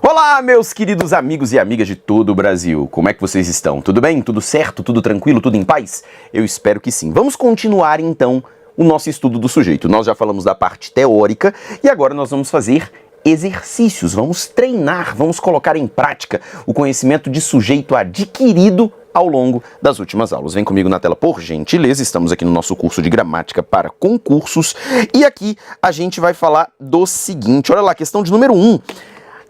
Olá, meus queridos amigos e amigas de todo o Brasil. Como é que vocês estão? Tudo bem? Tudo certo? Tudo tranquilo? Tudo em paz? Eu espero que sim. Vamos continuar, então, o nosso estudo do sujeito. Nós já falamos da parte teórica e agora nós vamos fazer exercícios. Vamos treinar, vamos colocar em prática o conhecimento de sujeito adquirido ao longo das últimas aulas. Vem comigo na tela, por gentileza. Estamos aqui no nosso curso de gramática para concursos e aqui a gente vai falar do seguinte. Olha lá, questão de número 1.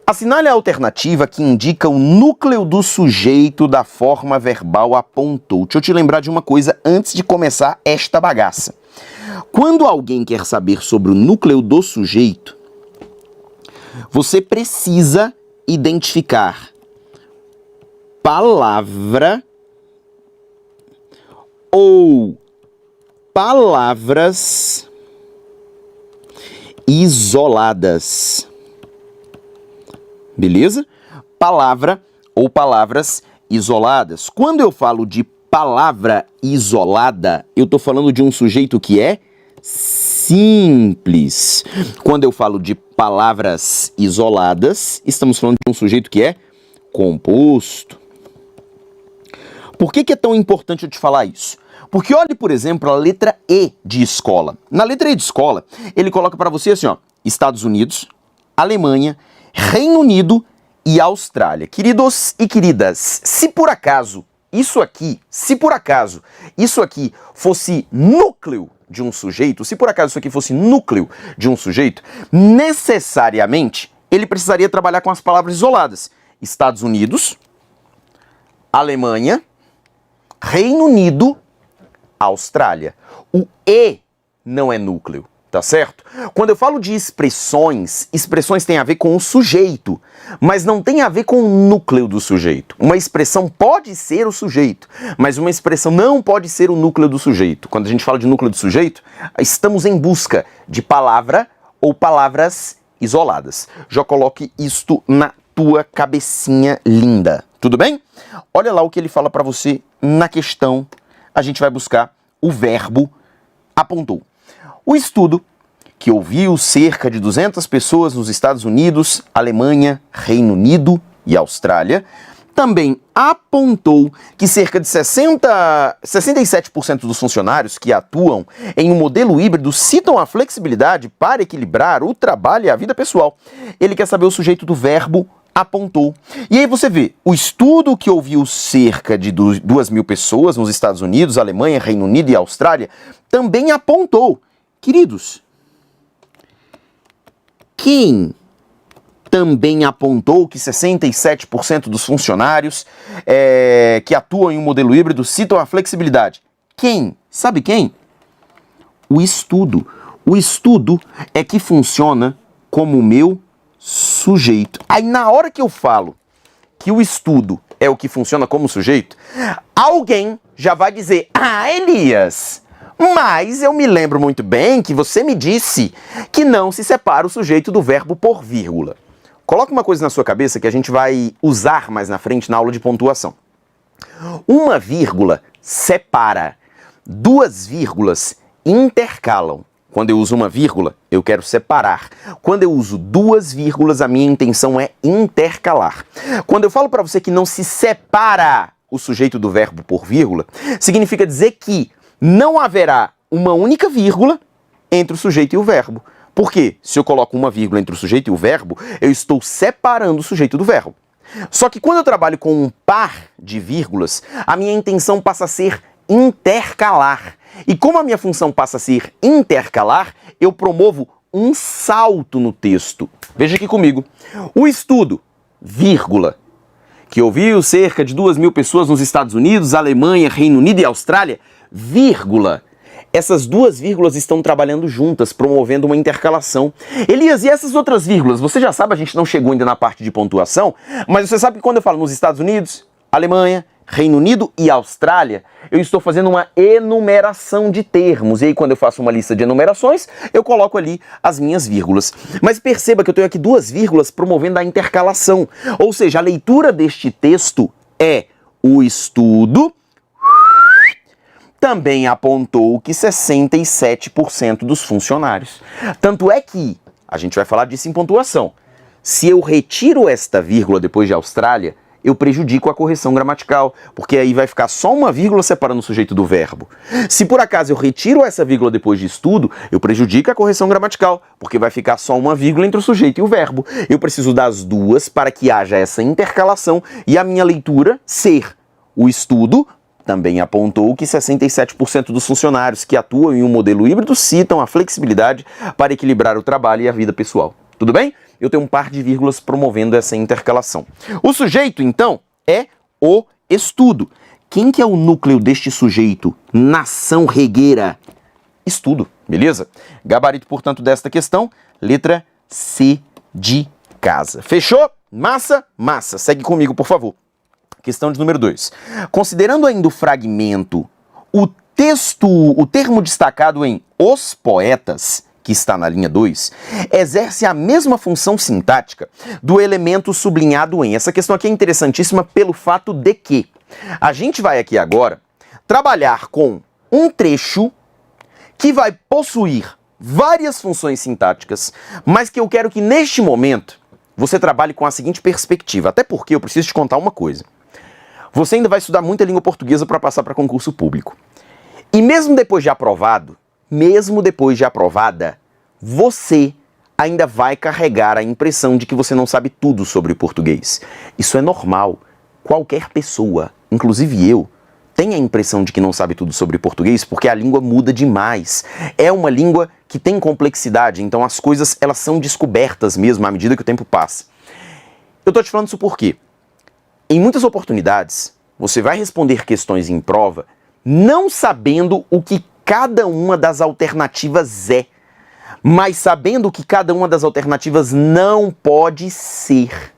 Assinale a alternativa que indica o núcleo do sujeito da forma verbal apontou. Deixa eu te lembrar de uma coisa antes de começar esta bagaça. Quando alguém quer saber sobre o núcleo do sujeito, você precisa identificar palavra ou palavras isoladas. Beleza? Palavra ou palavras isoladas. Quando eu falo de palavra isolada, eu estou falando de um sujeito que é simples. Quando eu falo de palavras isoladas, estamos falando de um sujeito que é composto. Por que é tão importante eu te falar isso? Porque olhe, por exemplo, a letra E de escola. Na letra E de escola, ele coloca para você assim, ó, Estados Unidos, Alemanha, Reino Unido e Austrália. Queridos e queridas, se por acaso isso aqui fosse núcleo de um sujeito, necessariamente ele precisaria trabalhar com as palavras isoladas. Estados Unidos, Alemanha, Reino Unido, Austrália. O E não é núcleo. Tá certo? Quando eu falo de expressões têm a ver com o sujeito, mas não tem a ver com o núcleo do sujeito. Uma expressão pode ser o sujeito, mas uma expressão não pode ser o núcleo do sujeito. Quando a gente fala de núcleo do sujeito, estamos em busca de palavra ou palavras isoladas. Já coloque isto na tua cabecinha linda. Tudo bem? Olha lá o que ele fala para você na questão. A gente vai buscar o verbo apontou. O estudo, que ouviu cerca de 200 pessoas nos Estados Unidos, Alemanha, Reino Unido e Austrália, também apontou que cerca de 67% dos funcionários que atuam em um modelo híbrido citam a flexibilidade para equilibrar o trabalho e a vida pessoal. Ele quer saber o sujeito do verbo apontou. E aí você vê, o estudo que ouviu cerca de 2.000 pessoas nos Estados Unidos, Alemanha, Reino Unido e Austrália, também apontou. Queridos, quem também apontou que 67% dos funcionários que atuam em um modelo híbrido citam a flexibilidade? Quem? Sabe quem? O estudo. O estudo é que funciona como o meu sujeito. Aí na hora que eu falo que o estudo é o que funciona como sujeito, alguém já vai dizer, Elias, mas eu me lembro muito bem que você me disse que não se separa o sujeito do verbo por vírgula. Coloca uma coisa na sua cabeça que a gente vai usar mais na frente na aula de pontuação. Uma vírgula separa, duas vírgulas intercalam. Quando eu uso uma vírgula, eu quero separar. Quando eu uso duas vírgulas, a minha intenção é intercalar. Quando eu falo para você que não se separa o sujeito do verbo por vírgula, significa dizer que não haverá uma única vírgula entre o sujeito e o verbo. Por quê? Se eu coloco uma vírgula entre o sujeito e o verbo, eu estou separando o sujeito do verbo. Só que quando eu trabalho com um par de vírgulas, a minha intenção passa a ser intercalar. E como a minha função passa a ser intercalar, eu promovo um salto no texto. Veja aqui comigo. O estudo, vírgula, que ouviu cerca de 2.000 pessoas nos Estados Unidos, Alemanha, Reino Unido e Austrália, vírgula. Essas duas vírgulas estão trabalhando juntas, promovendo uma intercalação. Elias, e essas outras vírgulas? Você já sabe, a gente não chegou ainda na parte de pontuação, mas você sabe que quando eu falo nos Estados Unidos, Alemanha, Reino Unido e Austrália, eu estou fazendo uma enumeração de termos. E aí, quando eu faço uma lista de enumerações, eu coloco ali as minhas vírgulas. Mas perceba que eu tenho aqui duas vírgulas promovendo a intercalação. Ou seja, a leitura deste texto é o estudo também apontou que 67% dos funcionários. Tanto é que, a gente vai falar disso em pontuação, Se eu retiro esta vírgula depois de Austrália, eu prejudico a correção gramatical, porque aí vai ficar só uma vírgula separando o sujeito do verbo. Se por acaso eu retiro essa vírgula depois de estudo, eu prejudico a correção gramatical, porque vai ficar só uma vírgula entre o sujeito e o verbo. Eu preciso das duas para que haja essa intercalação e a minha leitura ser: o estudo também apontou que 67% dos funcionários que atuam em um modelo híbrido citam a flexibilidade para equilibrar o trabalho e a vida pessoal. Tudo bem? Eu tenho um par de vírgulas promovendo essa intercalação. O sujeito, então, é o estudo. Quem que é o núcleo deste sujeito? Nação regueira. Estudo, beleza? Gabarito, portanto, desta questão, letra C de casa. Fechou? Massa? Massa. Segue comigo, por favor. Questão de número 2. Considerando ainda o fragmento, o termo destacado em os poetas, que está na linha 2, exerce a mesma função sintática do elemento sublinhado em. Essa questão aqui é interessantíssima pelo fato de que a gente vai aqui agora trabalhar com um trecho que vai possuir várias funções sintáticas, mas que eu quero que neste momento você trabalhe com a seguinte perspectiva, até porque eu preciso te contar uma coisa. Você ainda vai estudar muita língua portuguesa para passar para concurso público. E mesmo depois de aprovado, mesmo depois de aprovada, você ainda vai carregar a impressão de que você não sabe tudo sobre o português. Isso é normal. Qualquer pessoa, inclusive eu, tem a impressão de que não sabe tudo sobre português porque a língua muda demais. É uma língua que tem complexidade, então as coisas elas são descobertas mesmo à medida que o tempo passa. Eu tô te falando isso por quê? Em muitas oportunidades, você vai responder questões em prova não sabendo o que cada uma das alternativas é, mas sabendo o que cada uma das alternativas não pode ser.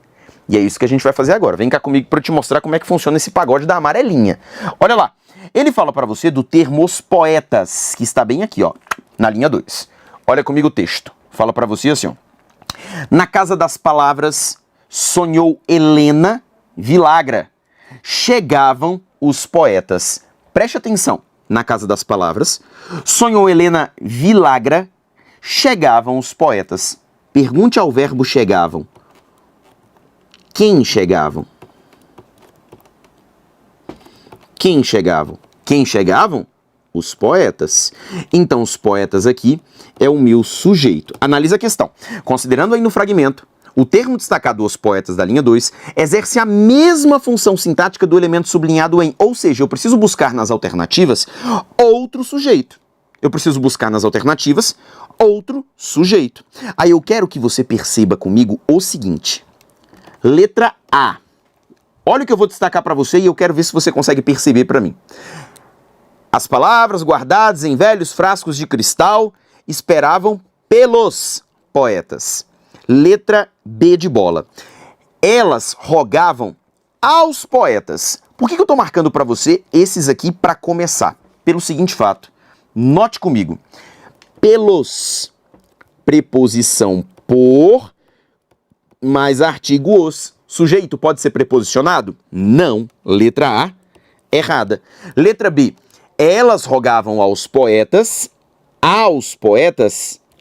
E é isso que a gente vai fazer agora. Vem cá comigo para te mostrar como é que funciona esse pagode da amarelinha. Olha lá, ele fala para você do termo os poetas, que está bem aqui, ó, na linha 2. Olha comigo o texto. Fala para você assim, ó. Na casa das palavras, sonhou Helena Vilagra. Chegavam os poetas. Preste atenção. Na casa das palavras, sonhou Helena Vilagra. Chegavam os poetas. Pergunte ao verbo chegavam. Quem chegavam? Quem chegavam? Quem chegavam? Os poetas. Então, os poetas aqui é o meu sujeito. Analisa a questão. Considerando aí no fragmento, o termo destacado os poetas da linha 2 exerce a mesma função sintática do elemento sublinhado em, ou seja, eu preciso buscar nas alternativas outro sujeito. Eu preciso buscar nas alternativas outro sujeito. Aí eu quero que você perceba comigo o seguinte. Letra A. Olha o que eu vou destacar para você e eu quero ver se você consegue perceber para mim. As palavras guardadas em velhos frascos de cristal esperavam pelos poetas. Letra B de bola. Elas rogavam aos poetas. Por que eu estou marcando para você esses aqui para começar? Pelo seguinte fato. Note comigo. Pelos. Preposição por mais artigo os. Sujeito pode ser preposicionado? Não. Letra A, errada. Letra B. Elas rogavam aos poetas,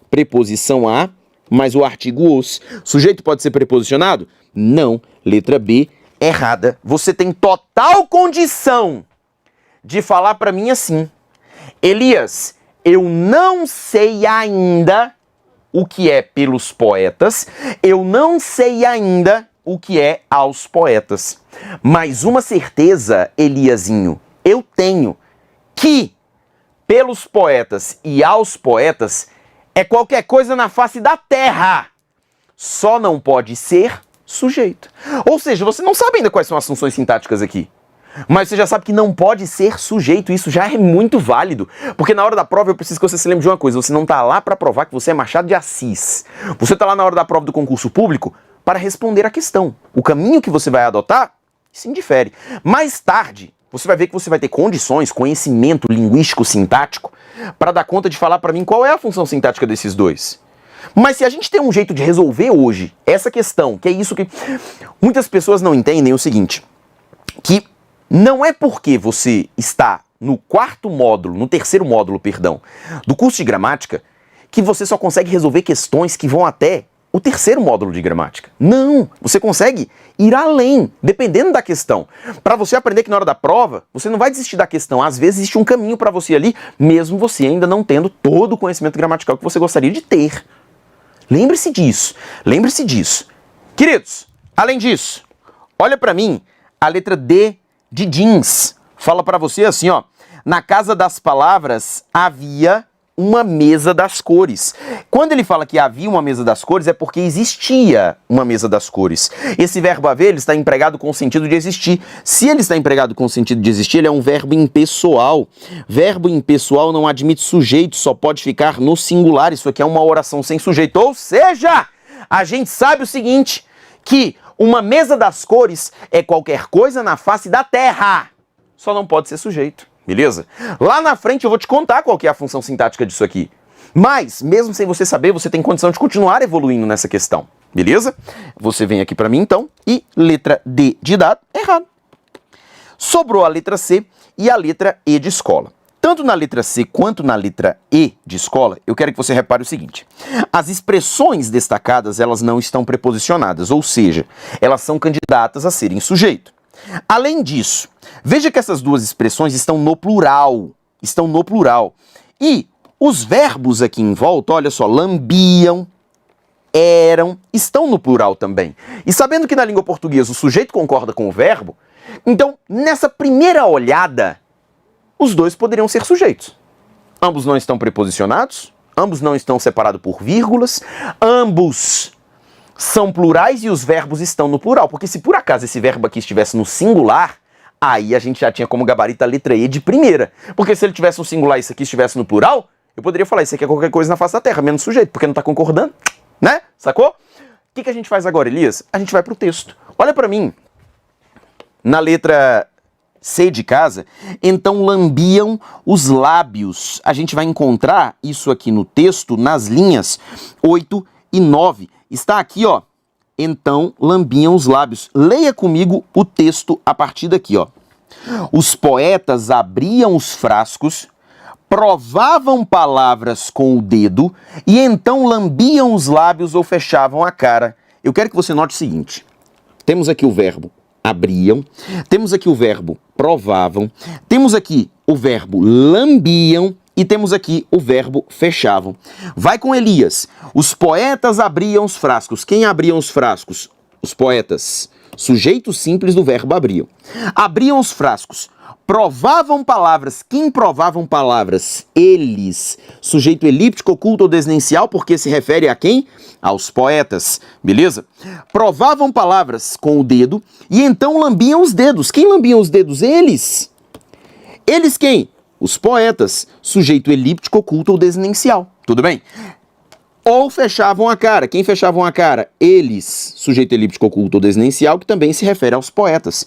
preposição a, mas o artigo os. Sujeito pode ser preposicionado? Não. Letra B, errada. Você tem total condição de falar para mim assim. Elias, eu não sei ainda o que é pelos poetas, eu não sei ainda o que é aos poetas. Mas uma certeza, Eliazinho, eu tenho que pelos poetas e aos poetas é qualquer coisa na face da terra. Só não pode ser sujeito. Ou seja, você não sabe ainda quais são as funções sintáticas aqui. Mas você já sabe que não pode ser sujeito, isso já é muito válido. Porque na hora da prova eu preciso que você se lembre de uma coisa, você não está lá para provar que você é Machado de Assis. Você está lá na hora da prova do concurso público para responder a questão. O caminho que você vai adotar, isso indifere. Mais tarde, você vai ver que você vai ter condições, conhecimento linguístico sintático, para dar conta de falar para mim qual é a função sintática desses dois. Mas se a gente tem um jeito de resolver hoje essa questão, que é isso que muitas pessoas não entendem, é o seguinte, que não é porque você está no terceiro módulo, do curso de gramática, que você só consegue resolver questões que vão até o terceiro módulo de gramática. Não, você consegue ir além, dependendo da questão. Para você aprender que na hora da prova, você não vai desistir da questão. Às vezes existe um caminho para você ali, mesmo você ainda não tendo todo o conhecimento gramatical que você gostaria de ter. Lembre-se disso, lembre-se disso. Queridos, além disso, olha para mim a letra D de jeans. Fala para você assim, ó. Na casa das palavras havia uma mesa das cores. Quando ele fala que havia uma mesa das cores, é porque existia uma mesa das cores. Esse verbo haver, ele está empregado com o sentido de existir. Se ele está empregado com o sentido de existir, ele é um verbo impessoal. Verbo impessoal não admite sujeito, só pode ficar no singular. Isso aqui é uma oração sem sujeito. Ou seja, a gente sabe o seguinte, que uma mesa das cores é qualquer coisa na face da terra. Só não pode ser sujeito. Beleza? Lá na frente eu vou te contar qual que é a função sintática disso aqui. Mas, mesmo sem você saber, você tem condição de continuar evoluindo nessa questão. Beleza? Você vem aqui para mim, então, e letra D de dado, errado. Sobrou a letra C e a letra E de escola. Tanto na letra C quanto na letra E de escola, eu quero que você repare o seguinte. As expressões destacadas, elas não estão preposicionadas, ou seja, elas são candidatas a serem sujeito. Além disso, veja que essas duas expressões estão no plural. Estão no plural. E os verbos aqui em volta, olha só, lambiam, eram, estão no plural também. E sabendo que na língua portuguesa o sujeito concorda com o verbo, então, nessa primeira olhada, os dois poderiam ser sujeitos. Ambos não estão preposicionados, ambos não estão separados por vírgulas, ambos são plurais e os verbos estão no plural. Porque se por acaso esse verbo aqui estivesse no singular, aí a gente já tinha como gabarito a letra E de primeira. Porque se ele tivesse no singular e isso aqui estivesse no plural, eu poderia falar, isso aqui é qualquer coisa na face da terra, menos sujeito, porque não está concordando, né? Sacou? O que a gente faz agora, Elias? A gente vai pro texto. Olha para mim, na letra C de casa, então lambiam os lábios. A gente vai encontrar isso aqui no texto, nas linhas 8 e 9. Está aqui, ó. Então lambiam os lábios. Leia comigo o texto a partir daqui, ó. Os poetas abriam os frascos, provavam palavras com o dedo e então lambiam os lábios ou fechavam a cara. Eu quero que você note o seguinte. Temos aqui o verbo abriam, temos aqui o verbo provavam, temos aqui o verbo lambiam e temos aqui o verbo fechavam. Vai com Elias. Os poetas abriam os frascos. Quem abriam os frascos? Os poetas. Sujeito simples do verbo abriam. Abriam os frascos. Provavam palavras. Quem provavam palavras? Eles. Sujeito elíptico, oculto ou desnencial, porque se refere a quem? Aos poetas. Beleza? Provavam palavras com o dedo e então lambiam os dedos. Quem lambiam os dedos? Eles. Eles quem? Os poetas, sujeito elíptico, oculto ou desnencial. Tudo bem? Ou fechavam a cara. Quem fechavam a cara? Eles, sujeito elíptico, oculto ou desnencial, que também se refere aos poetas.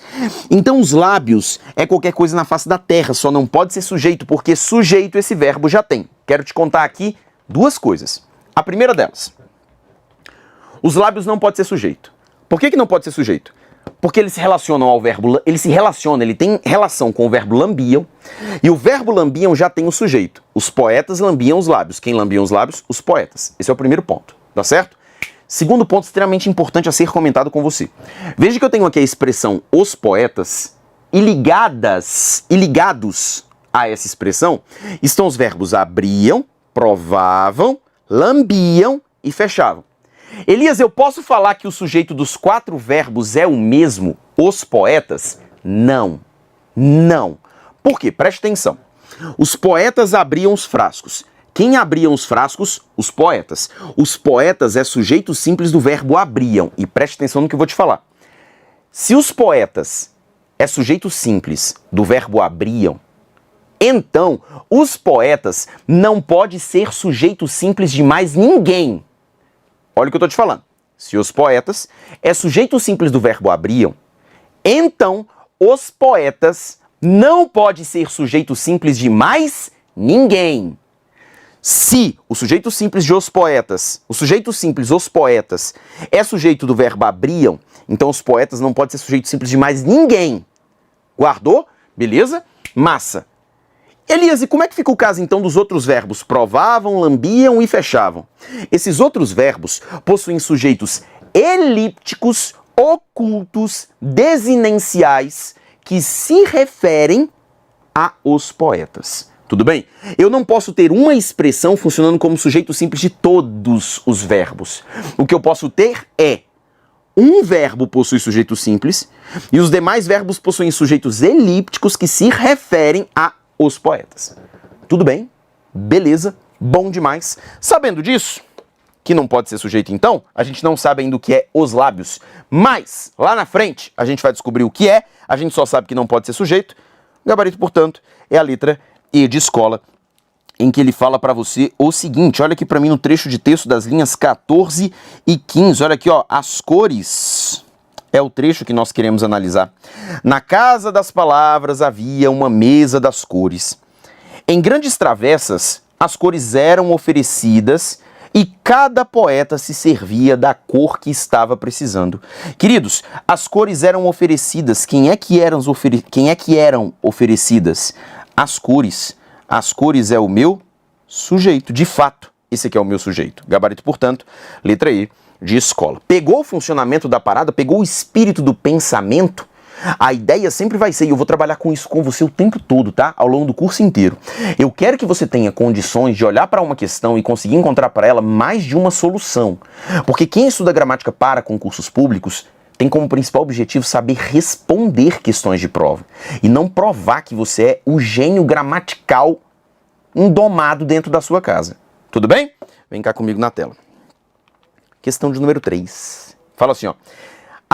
Então os lábios é qualquer coisa na face da terra, só não pode ser sujeito, porque sujeito esse verbo já tem. Quero te contar aqui duas coisas. A primeira delas, os lábios não pode ser sujeito. Por que não pode ser sujeito? Porque eles se relacionam ao verbo, ele tem relação com o verbo lambiam, e o verbo lambiam já tem o sujeito. Os poetas lambiam os lábios. Quem lambia os lábios? Os poetas. Esse é o primeiro ponto, tá certo? Segundo ponto extremamente importante a ser comentado com você. Veja que eu tenho aqui a expressão os poetas, e ligados a essa expressão estão os verbos abriam, provavam, lambiam e fechavam. Elias, eu posso falar que o sujeito dos 4 verbos é o mesmo, os poetas? Não. Não. Por quê? Preste atenção. Os poetas abriam os frascos. Quem abriam os frascos? Os poetas. Os poetas é sujeito simples do verbo abriam. E preste atenção no que eu vou te falar. Se os poetas é sujeito simples do verbo abriam, então os poetas não pode ser sujeito simples de mais ninguém. Olha o que eu estou te falando. Se os poetas é sujeito simples do verbo abriam, então os poetas não pode ser sujeito simples de mais ninguém. Se o sujeito simples de os poetas, o sujeito simples os poetas é sujeito do verbo abriam, então os poetas não pode ser sujeito simples de mais ninguém. Guardou? Beleza? Massa. Elias, e como é que fica o caso então dos outros verbos? Provavam, lambiam e fechavam. Esses outros verbos possuem sujeitos elípticos, ocultos, desinenciais, que se referem a os poetas. Tudo bem? Eu não posso ter uma expressão funcionando como sujeito simples de todos os verbos. O que eu posso ter é um verbo possui sujeito simples e os demais verbos possuem sujeitos elípticos que se referem a os poetas. Tudo bem? Beleza? Bom demais. Sabendo disso, que não pode ser sujeito então, a gente não sabe ainda o que é os lábios. Mas, lá na frente, a gente vai descobrir o que é, a gente só sabe que não pode ser sujeito. O gabarito, portanto, é a letra E de escola, em que ele fala para você o seguinte, olha aqui para mim no trecho de texto das linhas 14 e 15, olha aqui, ó, as cores... É o trecho que nós queremos analisar. Na casa das palavras havia uma mesa das cores. Em grandes travessas, as cores eram oferecidas e cada poeta se servia da cor que estava precisando. Queridos, as cores eram oferecidas. Quem é que eram oferecidas? As cores. As cores é o meu sujeito. De fato, esse aqui é o meu sujeito. Gabarito, portanto, letra E de escola. Pegou o funcionamento da parada, pegou o espírito do pensamento, a ideia sempre vai ser, e eu vou trabalhar com isso com você o tempo todo, tá? Ao longo do curso inteiro. Eu quero que você tenha condições de olhar para uma questão e conseguir encontrar para ela mais de uma solução. Porque quem estuda gramática para concursos públicos tem como principal objetivo saber responder questões de prova. E não provar que você é o gênio gramatical indomado dentro da sua casa. Tudo bem? Vem cá comigo na tela. Questão de número 3. Fala assim, ó.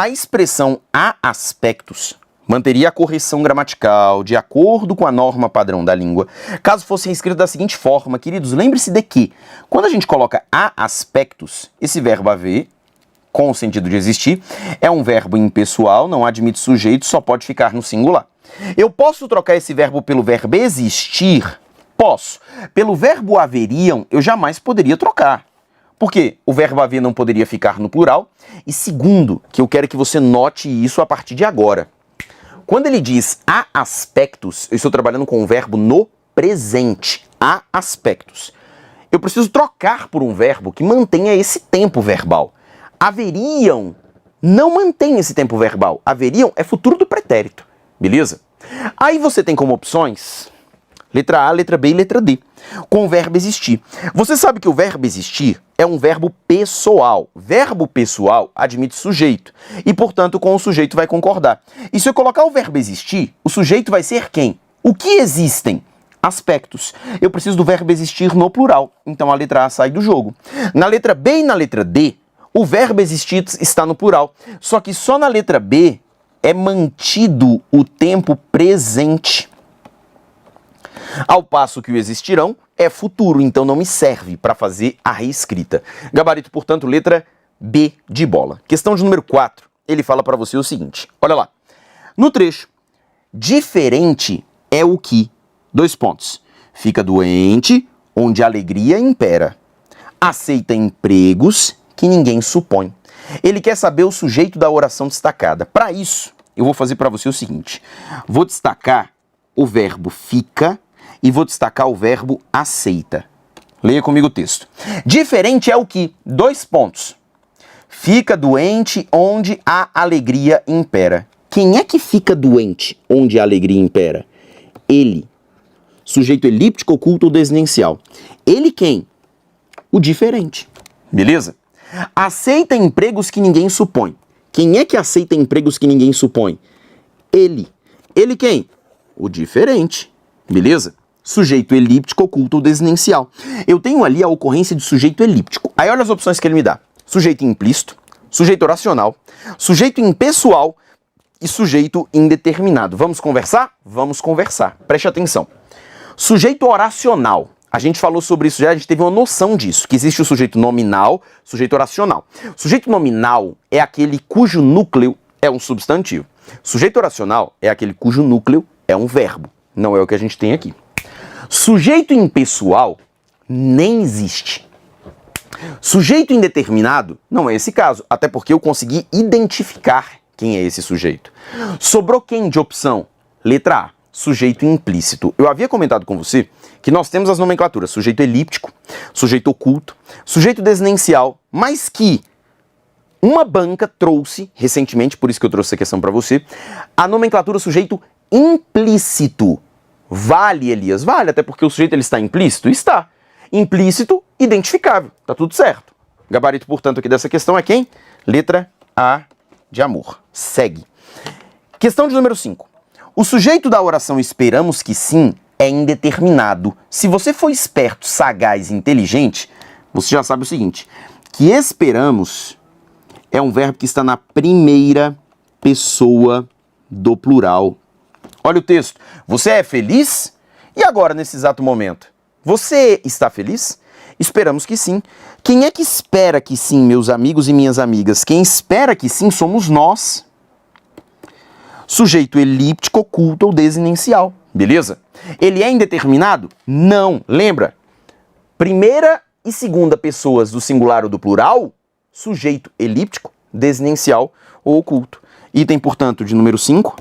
A expressão há aspectos manteria a correção gramatical de acordo com a norma padrão da língua, caso fosse escrito da seguinte forma, queridos, lembre-se de que, quando a gente coloca há aspectos, esse verbo haver, com o sentido de existir, é um verbo impessoal, não admite sujeito, só pode ficar no singular. Eu posso trocar esse verbo pelo verbo existir? Posso. Pelo verbo haveriam, eu jamais poderia trocar. Porque o verbo haver não poderia ficar no plural. E segundo, que eu quero que você note isso a partir de agora. Quando ele diz há aspectos, eu estou trabalhando com o verbo no presente. Há aspectos. Eu preciso trocar por um verbo que mantenha esse tempo verbal. Haveriam não mantém esse tempo verbal. Haveriam é futuro do pretérito. Beleza? Aí você tem como opções letra A, letra B e letra D, com o verbo existir. Você sabe que o verbo existir é um verbo pessoal. Verbo pessoal admite sujeito e, portanto, com o sujeito vai concordar. E se eu colocar o verbo existir, o sujeito vai ser quem? O que existem? Aspectos. Eu preciso do verbo existir no plural, então a letra A sai do jogo. Na letra B e na letra D, o verbo existir está no plural, só que só na letra B é mantido o tempo presente. Ao passo que o existirão é futuro, então não me serve para fazer a reescrita. Gabarito, portanto, letra B de bola. Questão de número 4, ele fala para você o seguinte, olha lá. No trecho, diferente é o que, dois pontos, fica doente onde a alegria impera, aceita empregos que ninguém supõe. Ele quer saber o sujeito da oração destacada. Para isso, eu vou fazer para você o seguinte, vou destacar o verbo fica e vou destacar o verbo aceita. Leia comigo o texto. Diferente é o que? Dois pontos. Fica doente onde a alegria impera. Quem é que fica doente onde a alegria impera? Ele. Sujeito elíptico, oculto ou desinencial. Ele quem? O diferente. Beleza? Aceita empregos que ninguém supõe. Quem é que aceita empregos que ninguém supõe? Ele. Ele quem? O diferente. Beleza? Sujeito elíptico, oculto ou desinencial. Eu tenho ali a ocorrência de sujeito elíptico. Aí olha as opções que ele me dá. Sujeito implícito, sujeito oracional, sujeito impessoal e sujeito indeterminado. Vamos conversar? Vamos conversar. Preste atenção. Sujeito oracional. A gente falou sobre isso já, a gente teve uma noção disso, que existe o sujeito nominal, sujeito oracional. Sujeito nominal é aquele cujo núcleo é um substantivo. Sujeito oracional é aquele cujo núcleo é um verbo. Não é o que a gente tem aqui. Sujeito impessoal nem existe. Sujeito indeterminado não é esse caso, até porque eu consegui identificar quem é esse sujeito. Sobrou quem de opção? Letra A. sujeito implícito. Eu havia comentado com você que nós temos as nomenclaturas sujeito elíptico, sujeito oculto, sujeito desinеncial, mas que uma banca trouxe recentemente, por isso que eu trouxe essa questão para você, a nomenclatura sujeito implícito. Vale, Elias? Vale, até porque o sujeito ele está implícito? Está. Implícito, identificável. Tá tudo certo. Gabarito, portanto, aqui dessa questão é quem? Letra A de amor. Segue. Questão de número 5. O sujeito da oração esperamos que sim é indeterminado. Se você for esperto, sagaz e inteligente, você já sabe o seguinte, que esperamos é um verbo que está na primeira pessoa do plural. Olha o texto. Você é feliz? E agora, nesse exato momento? Você está feliz? Esperamos que sim. Quem é que espera que sim, meus amigos e minhas amigas? Quem espera que sim somos nós. Sujeito elíptico, oculto ou desinеncial. Beleza? Ele é indeterminado? Não. Lembra? Primeira e segunda pessoas do singular ou do plural, sujeito elíptico, desinеncial ou oculto. Item, portanto, de número 5,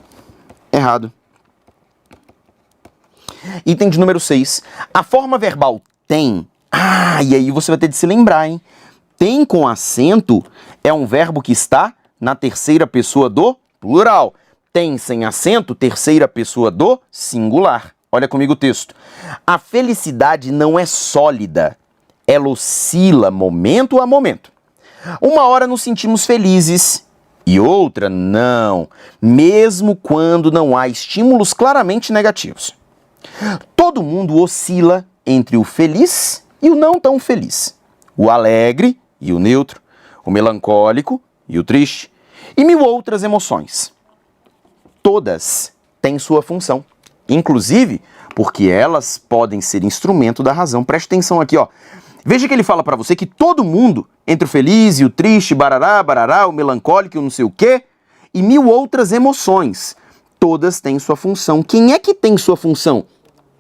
errado. Item de número 6. A forma verbal tem. E aí você vai ter de se lembrar, hein? Tem com acento é um verbo que está na terceira pessoa do plural. Tem sem acento, terceira pessoa do singular. Olha comigo o texto. A felicidade não é sólida. Ela oscila momento a momento. Uma hora nos sentimos felizes e outra não, mesmo quando não há estímulos claramente negativos. Todo mundo oscila entre o feliz e o não tão feliz, o alegre e o neutro, o melancólico e o triste, e mil outras emoções. Todas têm sua função, inclusive porque elas podem ser instrumento da razão. Preste atenção aqui, ó. Veja que ele fala para você que todo mundo, entre o feliz e o triste, barará, barará, o melancólico e o não sei o quê, e mil outras emoções, todas têm sua função. Quem é que tem sua função?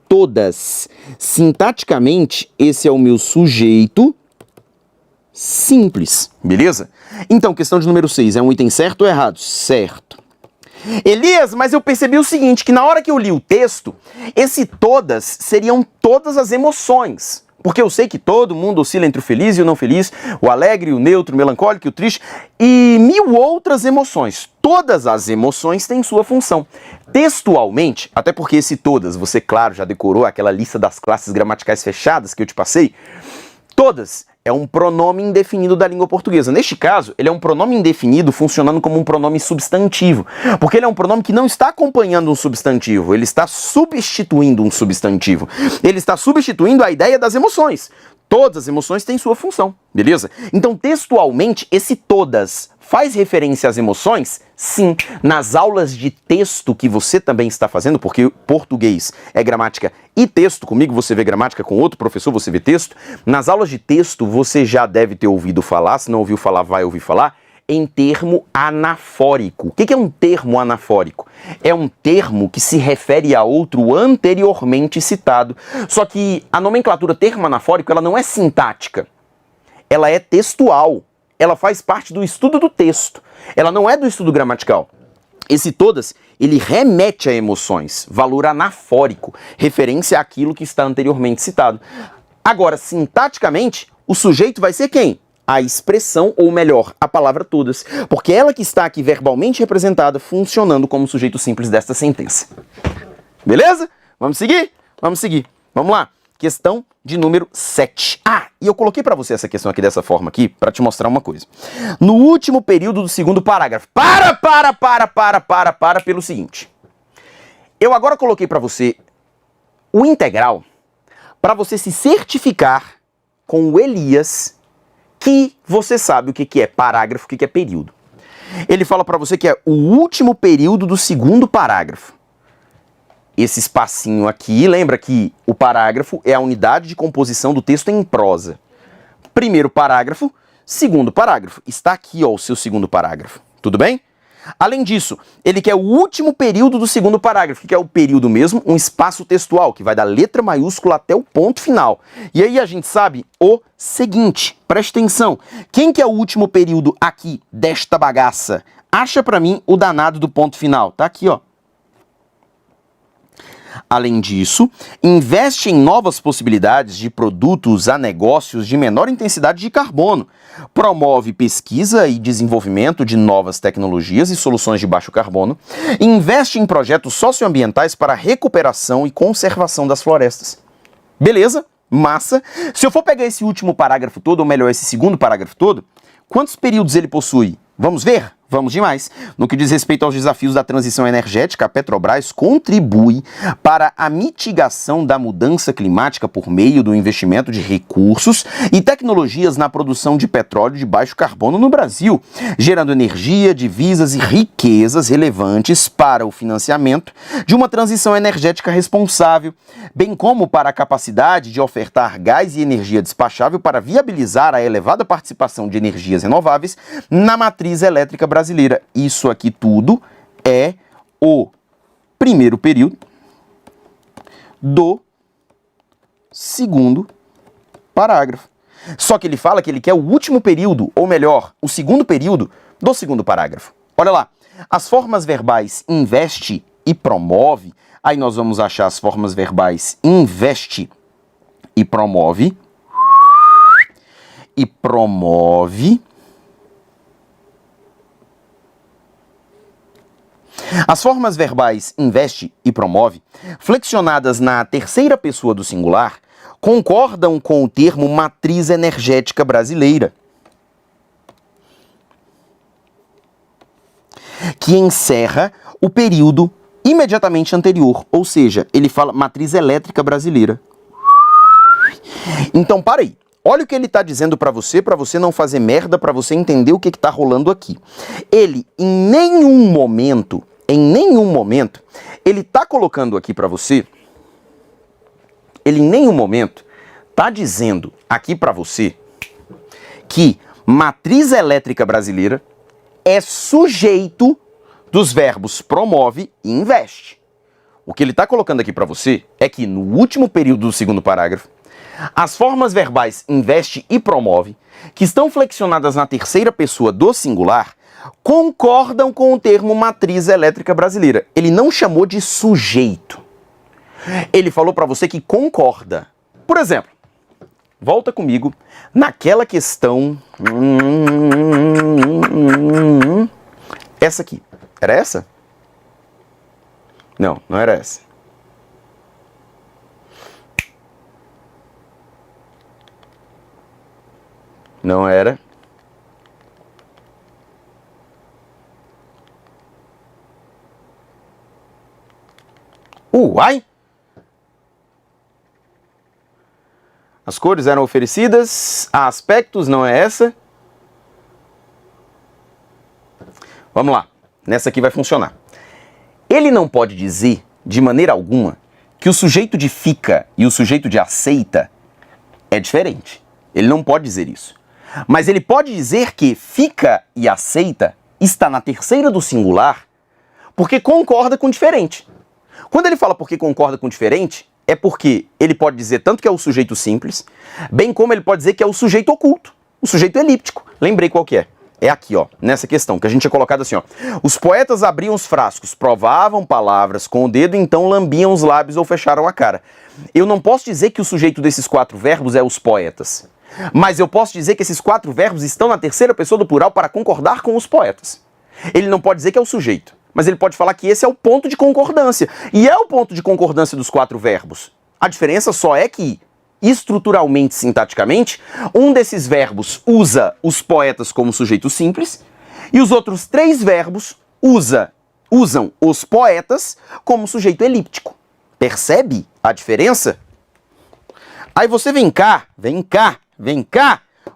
Todas. Sintaticamente, esse é o meu sujeito simples, beleza? Então, questão de número 6, é um item certo ou errado? Certo. Elias, mas eu percebi o seguinte, que na hora que eu li o texto, esse todas seriam todas as emoções. Porque eu sei que todo mundo oscila entre o feliz e o não feliz, o alegre, o neutro, o melancólico e o triste, e mil outras emoções. Todas as emoções têm sua função. Textualmente, até porque esse todas, você, claro, já decorou aquela lista das classes gramaticais fechadas que eu te passei, todas é um pronome indefinido da língua portuguesa. Neste caso, ele é um pronome indefinido funcionando como um pronome substantivo, porque ele é um pronome que não está acompanhando um substantivo, ele está substituindo um substantivo. Ele está substituindo a ideia das emoções. Todas as emoções têm sua função, beleza? Então, textualmente, esse todas faz referência às emoções? Sim. Nas aulas de texto que você também está fazendo, porque português é gramática e texto, comigo você vê gramática, com outro professor você vê texto. Nas aulas de texto você já deve ter ouvido falar, se não ouviu falar, vai ouvir falar, em termo anafórico. O que é um termo anafórico? É um termo que se refere a outro anteriormente citado. Só que a nomenclatura termo anafórico, ela não é sintática. Ela é textual. Ela faz parte do estudo do texto. Ela não é do estudo gramatical. Esse todas, ele remete a emoções, valor anafórico, referência àquilo que está anteriormente citado. Agora, sintaticamente, o sujeito vai ser quem? A expressão, ou melhor, a palavra todas, porque ela que está aqui verbalmente representada, funcionando como sujeito simples desta sentença. Beleza? Vamos seguir? Vamos seguir. Vamos lá. Questão de número 7. E eu coloquei para você essa questão aqui dessa forma aqui, para te mostrar uma coisa. No último período do segundo parágrafo, para pelo seguinte. Eu agora coloquei para você o integral, para você se certificar com o Elias que você sabe o que é parágrafo, o que é período. Ele fala para você que é o último período do segundo parágrafo. Esse espacinho aqui, lembra que o parágrafo é a unidade de composição do texto em prosa. Primeiro parágrafo, segundo parágrafo. Está aqui, ó, o seu segundo parágrafo. Tudo bem? Além disso, ele quer o último período do segundo parágrafo, que é o período mesmo, um espaço textual, que vai da letra maiúscula até o ponto final. E aí a gente sabe o seguinte, preste atenção, quem que é o último período aqui desta bagaça? Acha pra mim o danado do ponto final, tá aqui, ó. Além disso, investe em novas possibilidades de produtos a negócios de menor intensidade de carbono, promove pesquisa e desenvolvimento de novas tecnologias e soluções de baixo carbono, e investe em projetos socioambientais para a recuperação e conservação das florestas. Beleza? Massa. Se eu for pegar esse último parágrafo todo, ou melhor, esse segundo parágrafo todo, quantos períodos ele possui? Vamos ver? Vamos demais. No que diz respeito aos desafios da transição energética, a Petrobras contribui para a mitigação da mudança climática por meio do investimento de recursos e tecnologias na produção de petróleo de baixo carbono no Brasil, gerando energia, divisas e riquezas relevantes para o financiamento de uma transição energética responsável, bem como para a capacidade de ofertar gás e energia despachável para viabilizar a elevada participação de energias renováveis na matriz elétrica brasileira. Isso aqui tudo é o primeiro período do segundo parágrafo. Só que ele fala que ele quer o último período, ou melhor, o segundo período do segundo parágrafo. Olha lá, as formas verbais investe e promove, aí nós vamos achar as formas verbais investe e promove, As formas verbais investe e promove, flexionadas na terceira pessoa do singular, concordam com o termo matriz energética brasileira, que encerra o período imediatamente anterior, ou seja, ele fala matriz elétrica brasileira. Então, para aí. Olha o que ele está dizendo para você não fazer merda, para você entender o que está rolando aqui. Ele, em nenhum momento, ele está colocando aqui para você, ele em nenhum momento está dizendo aqui para você que matriz elétrica brasileira é sujeito dos verbos promove e investe. O que ele está colocando aqui para você é que no último período do segundo parágrafo, as formas verbais investe e promove, que estão flexionadas na terceira pessoa do singular, concordam com o termo matriz elétrica brasileira. Ele não chamou de sujeito. Ele falou para você que concorda. Por exemplo, volta comigo naquela questão... Essa aqui. Era essa? Não, não era essa. Não era. Uai! As cores eram oferecidas a aspectos, não é essa? Vamos lá. Nessa aqui vai funcionar. Ele não pode dizer, de maneira alguma, que o sujeito de fica e o sujeito de aceita é diferente. Ele não pode dizer isso. Mas ele pode dizer que fica e aceita está na terceira do singular porque concorda com diferente. Quando ele fala porque concorda com diferente, é porque ele pode dizer tanto que é o sujeito simples, bem como ele pode dizer que é o sujeito oculto, o sujeito elíptico. Lembrei qual que é. É aqui, ó, nessa questão, que a gente tinha colocado assim, ó. Os poetas abriam os frascos, provavam palavras com o dedo, então lambiam os lábios ou fecharam a cara. Eu não posso dizer que o sujeito desses quatro verbos é os poetas. Mas eu posso dizer que esses quatro verbos estão na terceira pessoa do plural para concordar com os poetas. Ele não pode dizer que é o sujeito, mas ele pode falar que esse é o ponto de concordância. E é o ponto de concordância dos quatro verbos. A diferença só é que, estruturalmente, sintaticamente, um desses verbos usa os poetas como sujeito simples e os outros três verbos usam os poetas como sujeito elíptico. Percebe a diferença? Aí você vem cá,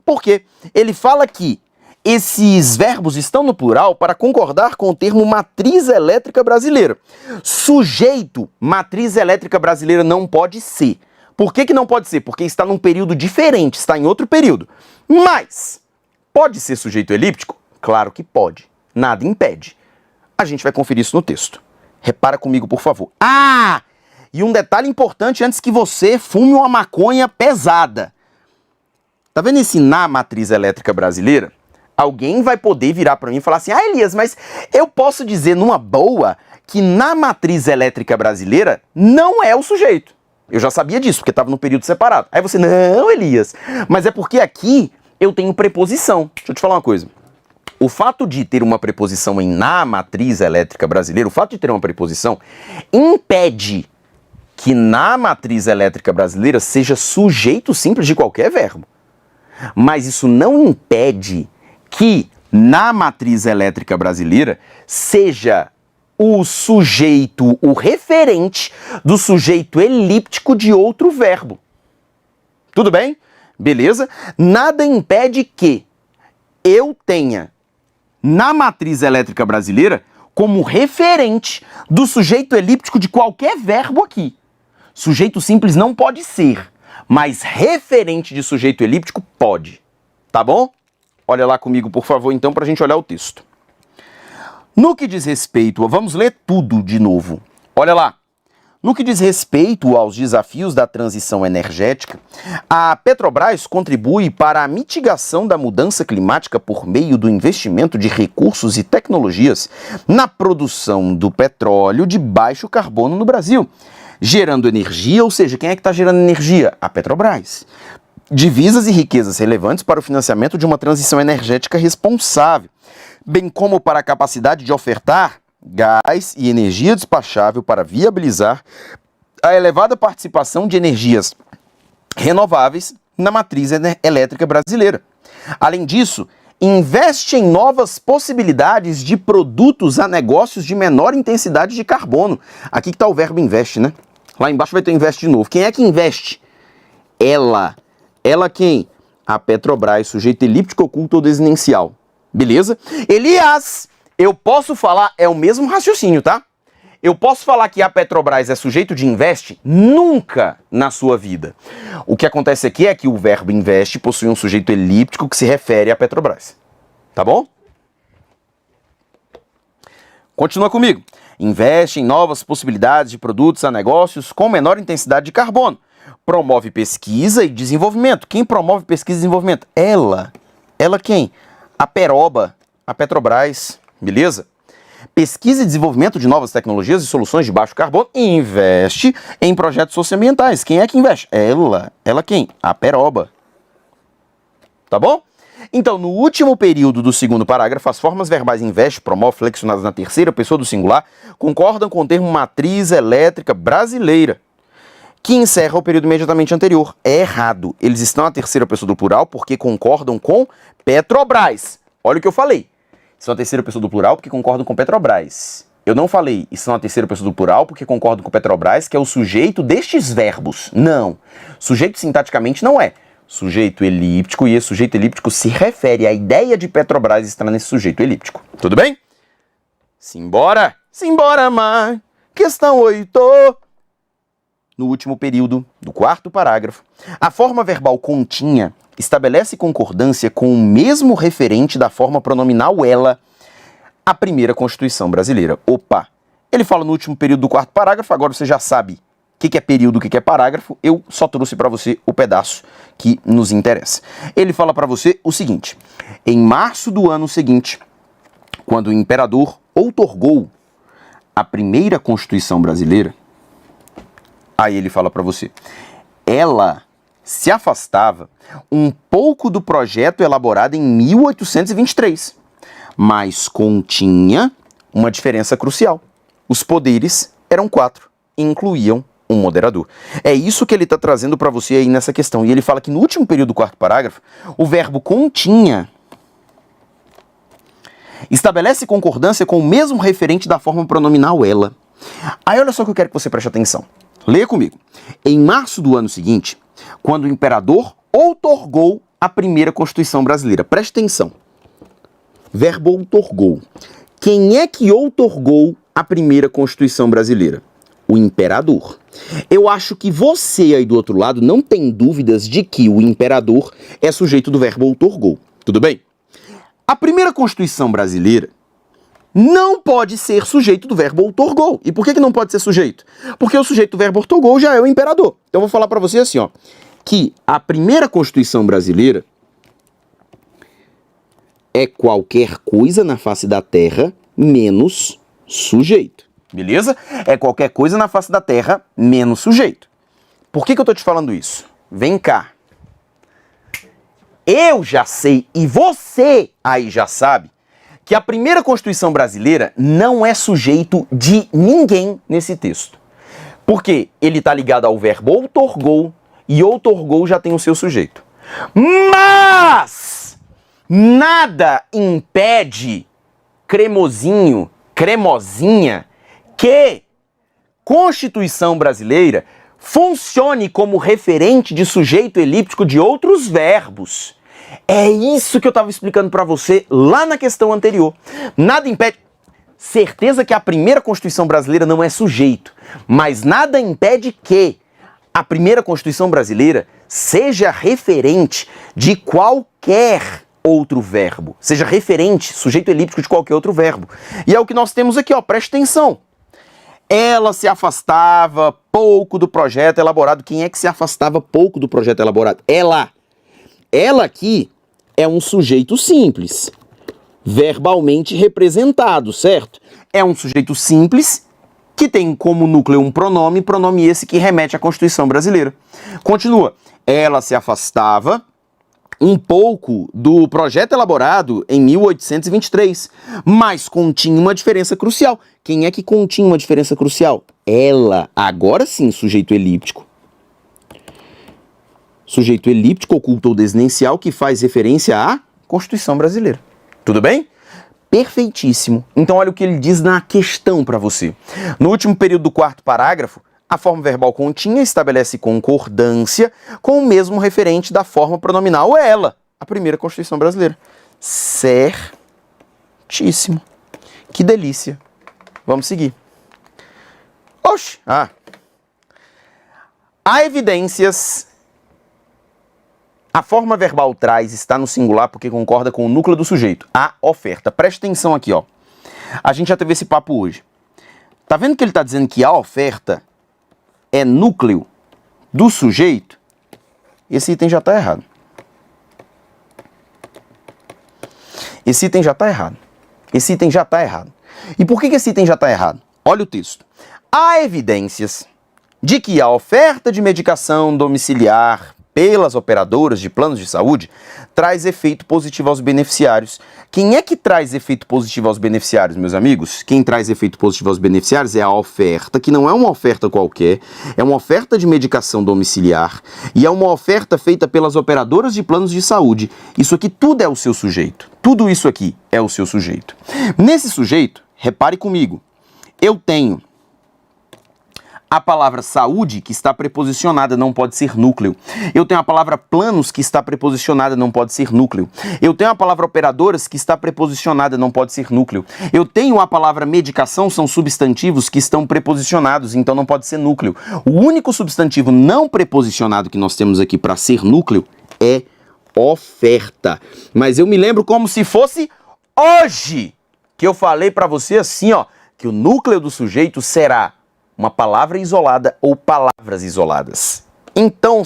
porque ele fala que esses verbos estão no plural para concordar com o termo matriz elétrica brasileira. Sujeito, matriz elétrica brasileira não pode ser. Por que não pode ser? Porque está num período diferente, está em outro período. Mas, pode ser sujeito elíptico? Claro que pode. Nada impede. A gente vai conferir isso no texto. Repara comigo, por favor. Ah! E um detalhe importante antes que você fume uma maconha pesada. Tá vendo esse na matriz elétrica brasileira? Alguém vai poder virar para mim e falar assim: ah, Elias, mas eu posso dizer numa boa que na matriz elétrica brasileira não é o sujeito. Eu já sabia disso, porque estava no período separado. Aí você, não, Elias, mas é porque aqui eu tenho preposição. Deixa eu te falar uma coisa. O fato de ter uma preposição em na matriz elétrica brasileira, o fato de ter uma preposição, impede que na matriz elétrica brasileira seja sujeito simples de qualquer verbo. Mas isso não impede que na matriz elétrica brasileira seja o sujeito, o referente do sujeito elíptico de outro verbo. Tudo bem? Beleza? Nada impede que eu tenha na matriz elétrica brasileira como referente do sujeito elíptico de qualquer verbo aqui. Sujeito simples não pode ser, mas referente de sujeito elíptico pode. Tá bom? Olha lá comigo, por favor, então, para a gente olhar o texto. No que diz respeito, vamos ler tudo de novo. Olha lá. No que diz respeito aos desafios da transição energética, a Petrobras contribui para a mitigação da mudança climática por meio do investimento de recursos e tecnologias na produção do petróleo de baixo carbono no Brasil, gerando energia, ou seja, quem é que está gerando energia? A Petrobras. Divisas e riquezas relevantes para o financiamento de uma transição energética responsável, bem como para a capacidade de ofertar gás e energia despachável para viabilizar a elevada participação de energias renováveis na matriz elétrica brasileira. Além disso, investe em novas possibilidades de produtos a negócios de menor intensidade de carbono. Aqui que está o verbo investe, né? Lá embaixo vai ter investe de novo. Quem é que investe? Ela. Ela quem? A Petrobras, sujeito elíptico, oculto ou desinencial. Beleza? Elias, eu posso falar, é o mesmo raciocínio, tá? Eu posso falar que a Petrobras é sujeito de investe? Nunca na sua vida. O que acontece aqui é que o verbo investe possui um sujeito elíptico que se refere à Petrobras. Tá bom? Continua comigo. Investe em novas possibilidades de produtos a negócios com menor intensidade de carbono. Promove pesquisa e desenvolvimento. Quem promove pesquisa e desenvolvimento? Ela. Ela quem? A Peroba, a Petrobras. Beleza? Pesquisa e desenvolvimento de novas tecnologias e soluções de baixo carbono e investe em projetos socioambientais. Quem é que investe? Ela. Ela quem? A Peroba. Tá bom? Então, no último período do segundo parágrafo, as formas verbais investe, promove, flexionadas na terceira pessoa do singular, concordam com o termo matriz elétrica brasileira, que encerra o período imediatamente anterior. É errado. Eles estão na terceira pessoa do plural porque concordam com Petrobras. Olha o que eu falei. São a terceira pessoa do plural porque concordam com Petrobras. Eu não falei, estão na terceira pessoa do plural porque concordam com Petrobras, que é o sujeito destes verbos. Não. Sujeito sintaticamente não é. Sujeito elíptico, e esse sujeito elíptico se refere à ideia de Petrobras estar nesse sujeito elíptico. Tudo bem? Simbora! Simbora, mãe! Questão 8. No último período do quarto parágrafo, a forma verbal continha estabelece concordância com o mesmo referente da forma pronominal ela, a primeira Constituição brasileira. Opa! Ele fala no último período do quarto parágrafo, agora você já sabe o que é período, o que é parágrafo, eu só trouxe para você o pedaço que nos interessa. Ele fala para você o seguinte: em março do ano seguinte, quando o imperador outorgou a primeira Constituição brasileira, aí ele fala para você, ela se afastava um pouco do projeto elaborado em 1823, mas continha uma diferença crucial. Os poderes eram 4 e incluíam um moderador. É isso que ele está trazendo para você aí nessa questão. E ele fala que no último período do quarto parágrafo, o verbo continha estabelece concordância com o mesmo referente da forma pronominal ela. Aí olha só que eu quero que você preste atenção. Leia comigo. Em março do ano seguinte, quando o imperador outorgou a primeira Constituição brasileira. Preste atenção. Verbo outorgou. Quem é que outorgou a primeira Constituição brasileira? O imperador. Eu acho que você aí do outro lado não tem dúvidas de que o imperador é sujeito do verbo outorgou. Tudo bem? A primeira Constituição brasileira não pode ser sujeito do verbo outorgou. E por que não pode ser sujeito? Porque o sujeito do verbo outorgou já é o imperador. Então eu vou falar para você assim, ó, que a primeira Constituição brasileira é qualquer coisa na face da Terra menos sujeito. Beleza? É qualquer coisa na face da Terra menos sujeito. Por que eu tô te falando isso? Vem cá. Eu já sei, e você aí já sabe, que a primeira Constituição brasileira não é sujeito de ninguém nesse texto. Porque ele está ligado ao verbo outorgou, e outorgou já tem o seu sujeito. Mas nada impede, cremosinho, cremosinha, que Constituição brasileira funcione como referente de sujeito elíptico de outros verbos. É isso que eu estava explicando para você lá na questão anterior. Nada impede... Certeza que a primeira Constituição brasileira não é sujeito, mas nada impede que a primeira Constituição brasileira seja referente de qualquer outro verbo. Seja referente, sujeito elíptico de qualquer outro verbo. E é o que nós temos aqui, ó, preste atenção. Ela se afastava pouco do projeto elaborado. Quem é que se afastava pouco do projeto elaborado? Ela. Ela aqui é um sujeito simples, verbalmente representado, certo? É um sujeito simples que tem como núcleo um pronome esse que remete à Constituição brasileira. Continua. Ela se afastava um pouco do projeto elaborado em 1823, mas continha uma diferença crucial. Quem é que continha uma diferença crucial? Ela. Agora sim, sujeito elíptico. Sujeito elíptico oculto ou desinencial que faz referência à Constituição brasileira. Tudo bem? Perfeitíssimo. Então olha o que ele diz na questão para você. No último período do quarto parágrafo, a forma verbal continha estabelece concordância com o mesmo referente da forma pronominal ela, a primeira Constituição brasileira. Certíssimo. Que delícia. Vamos seguir. Oxe! Há evidências... A forma verbal traz está no singular porque concorda com o núcleo do sujeito. A oferta. Preste atenção aqui, ó. A gente já teve esse papo hoje. Tá vendo que ele tá dizendo que a oferta é núcleo do sujeito? Esse item já tá errado. Esse item já tá errado. Esse item já tá errado. E por que esse item já tá errado? Olha o texto. Há evidências de que a oferta de medicação domiciliar pelas operadoras de planos de saúde, traz efeito positivo aos beneficiários. Quem é que traz efeito positivo aos beneficiários, meus amigos? Quem traz efeito positivo aos beneficiários é a oferta, que não é uma oferta qualquer, é uma oferta de medicação domiciliar e é uma oferta feita pelas operadoras de planos de saúde. Isso aqui tudo é o seu sujeito. Tudo isso aqui é o seu sujeito. Nesse sujeito, repare comigo, eu tenho a palavra saúde, que está preposicionada, não pode ser núcleo. Eu tenho a palavra planos, que está preposicionada, não pode ser núcleo. Eu tenho a palavra operadoras, que está preposicionada, não pode ser núcleo. Eu tenho a palavra medicação, são substantivos que estão preposicionados, então não pode ser núcleo. O único substantivo não preposicionado que nós temos aqui para ser núcleo é oferta. Mas eu me lembro como se fosse hoje, que eu falei para você assim, ó, que o núcleo do sujeito será uma palavra isolada ou palavras isoladas. Então,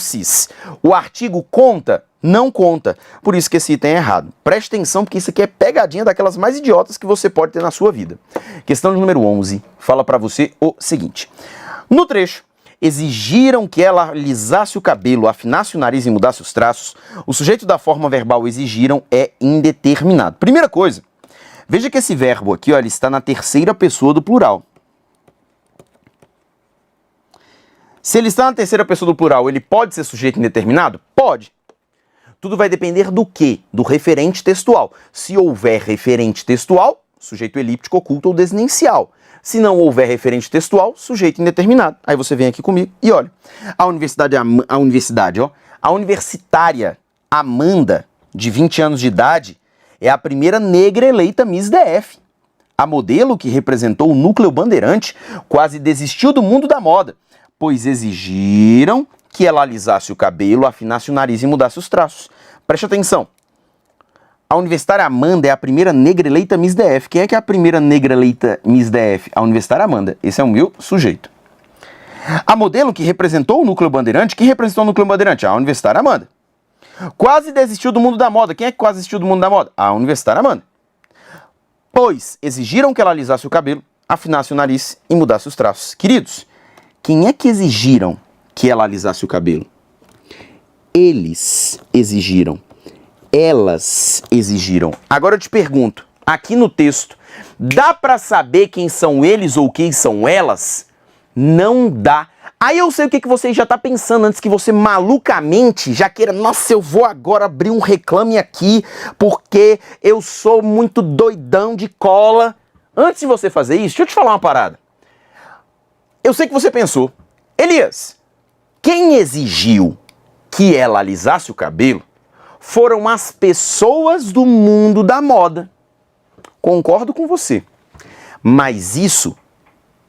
o artigo conta? Não conta. Por isso que esse item é errado. Preste atenção, porque isso aqui é pegadinha daquelas mais idiotas que você pode ter na sua vida. Questão de número 11 fala para você o seguinte. No trecho, exigiram que ela alisasse o cabelo, afinasse o nariz e mudasse os traços. O sujeito da forma verbal exigiram é indeterminado. Primeira coisa, veja que esse verbo aqui, ó, ele está na terceira pessoa do plural. Se ele está na terceira pessoa do plural, ele pode ser sujeito indeterminado? Pode. Tudo vai depender do quê? Do referente textual. Se houver referente textual, sujeito elíptico, oculto ou desinencial. Se não houver referente textual, sujeito indeterminado. Aí você vem aqui comigo e olha. A universitária Amanda, de 20 anos de idade, é a primeira negra eleita Miss DF. A modelo que representou o núcleo bandeirante quase desistiu do mundo da moda, pois exigiram que ela alisasse o cabelo, afinasse o nariz e mudasse os traços. Preste atenção. A universitária Amanda é a primeira negra eleita Miss DF. Quem é que é a primeira negra eleita Miss DF? A universitária Amanda. Esse é o meu sujeito. A modelo que representou o núcleo bandeirante, quem representou o núcleo bandeirante? A universitária Amanda. Quase desistiu do mundo da moda. Quem é que quase desistiu do mundo da moda? A universitária Amanda. Pois exigiram que ela alisasse o cabelo, afinasse o nariz e mudasse os traços. Queridos, quem é que exigiram que ela alisasse o cabelo? Eles exigiram. Elas exigiram. Agora eu te pergunto, aqui no texto, dá pra saber quem são eles ou quem são elas? Não dá. Aí eu sei o que você já tá pensando antes que você malucamente já queira, nossa, eu vou agora abrir um reclame aqui porque eu sou muito doidão de cola. Antes de você fazer isso, deixa eu te falar uma parada. Eu sei que você pensou, Elias, quem exigiu que ela alisasse o cabelo foram as pessoas do mundo da moda. Concordo com você. Mas isso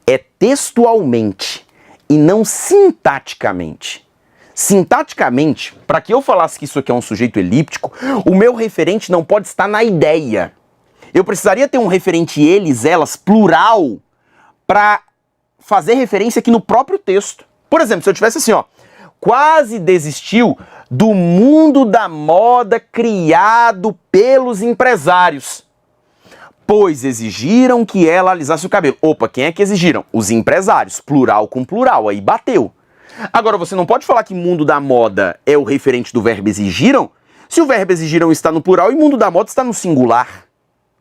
é textualmente e não sintaticamente. Sintaticamente, para que eu falasse que isso aqui é um sujeito elíptico, o meu referente não pode estar na ideia. Eu precisaria ter um referente eles, elas, plural, para fazer referência aqui no próprio texto. Por exemplo, se eu tivesse assim, ó, quase desistiu do mundo da moda criado pelos empresários, pois exigiram que ela alisasse o cabelo. Opa, quem é que exigiram? Os empresários, plural com plural, aí bateu. Agora, você não pode falar que mundo da moda é o referente do verbo exigiram, se o verbo exigiram está no plural e mundo da moda está no singular.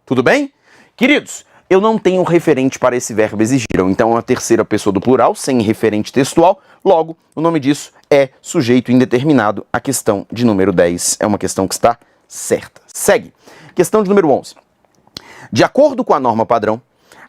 Tudo bem? Queridos, eu não tenho referente para esse verbo exigiram, então é a terceira pessoa do plural, sem referente textual, logo, o nome disso é sujeito indeterminado. A questão de número 10 é uma questão que está certa. Segue. Questão de número 11. De acordo com a norma padrão,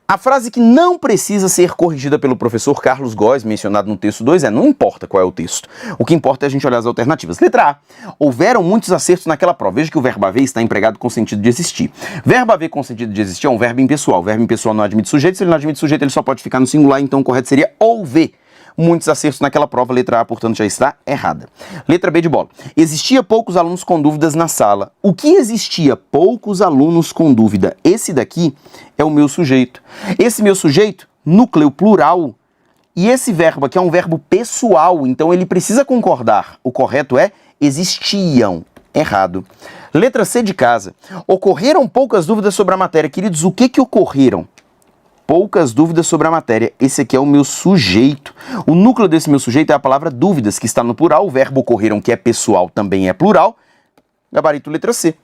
a frase que não precisa ser corrigida pelo professor Carlos Góes, mencionado no texto 2, não importa qual é o texto. O que importa é a gente olhar as alternativas. Letra A. Houveram muitos acertos naquela prova. Veja que o verbo haver está empregado com sentido de existir. Verbo haver com sentido de existir é um verbo impessoal. O verbo impessoal não admite sujeito. Se ele não admite sujeito, ele só pode ficar no singular. Então o correto seria houver muitos acertos naquela prova. Letra A, portanto, já está errada. Letra B de bola. Existia poucos alunos com dúvidas na sala. O que existia? Poucos alunos com dúvida. Esse daqui é o meu sujeito. Esse meu sujeito, núcleo plural. E esse verbo aqui é um verbo pessoal, então ele precisa concordar. O correto é existiam. Errado. Letra C de casa. Ocorreram poucas dúvidas sobre a matéria. Queridos, o que ocorreram? Poucas dúvidas sobre a matéria. Esse aqui é o meu sujeito. O núcleo desse meu sujeito é a palavra dúvidas, que está no plural. O verbo ocorreram, que é pessoal, também é plural. Gabarito letra C.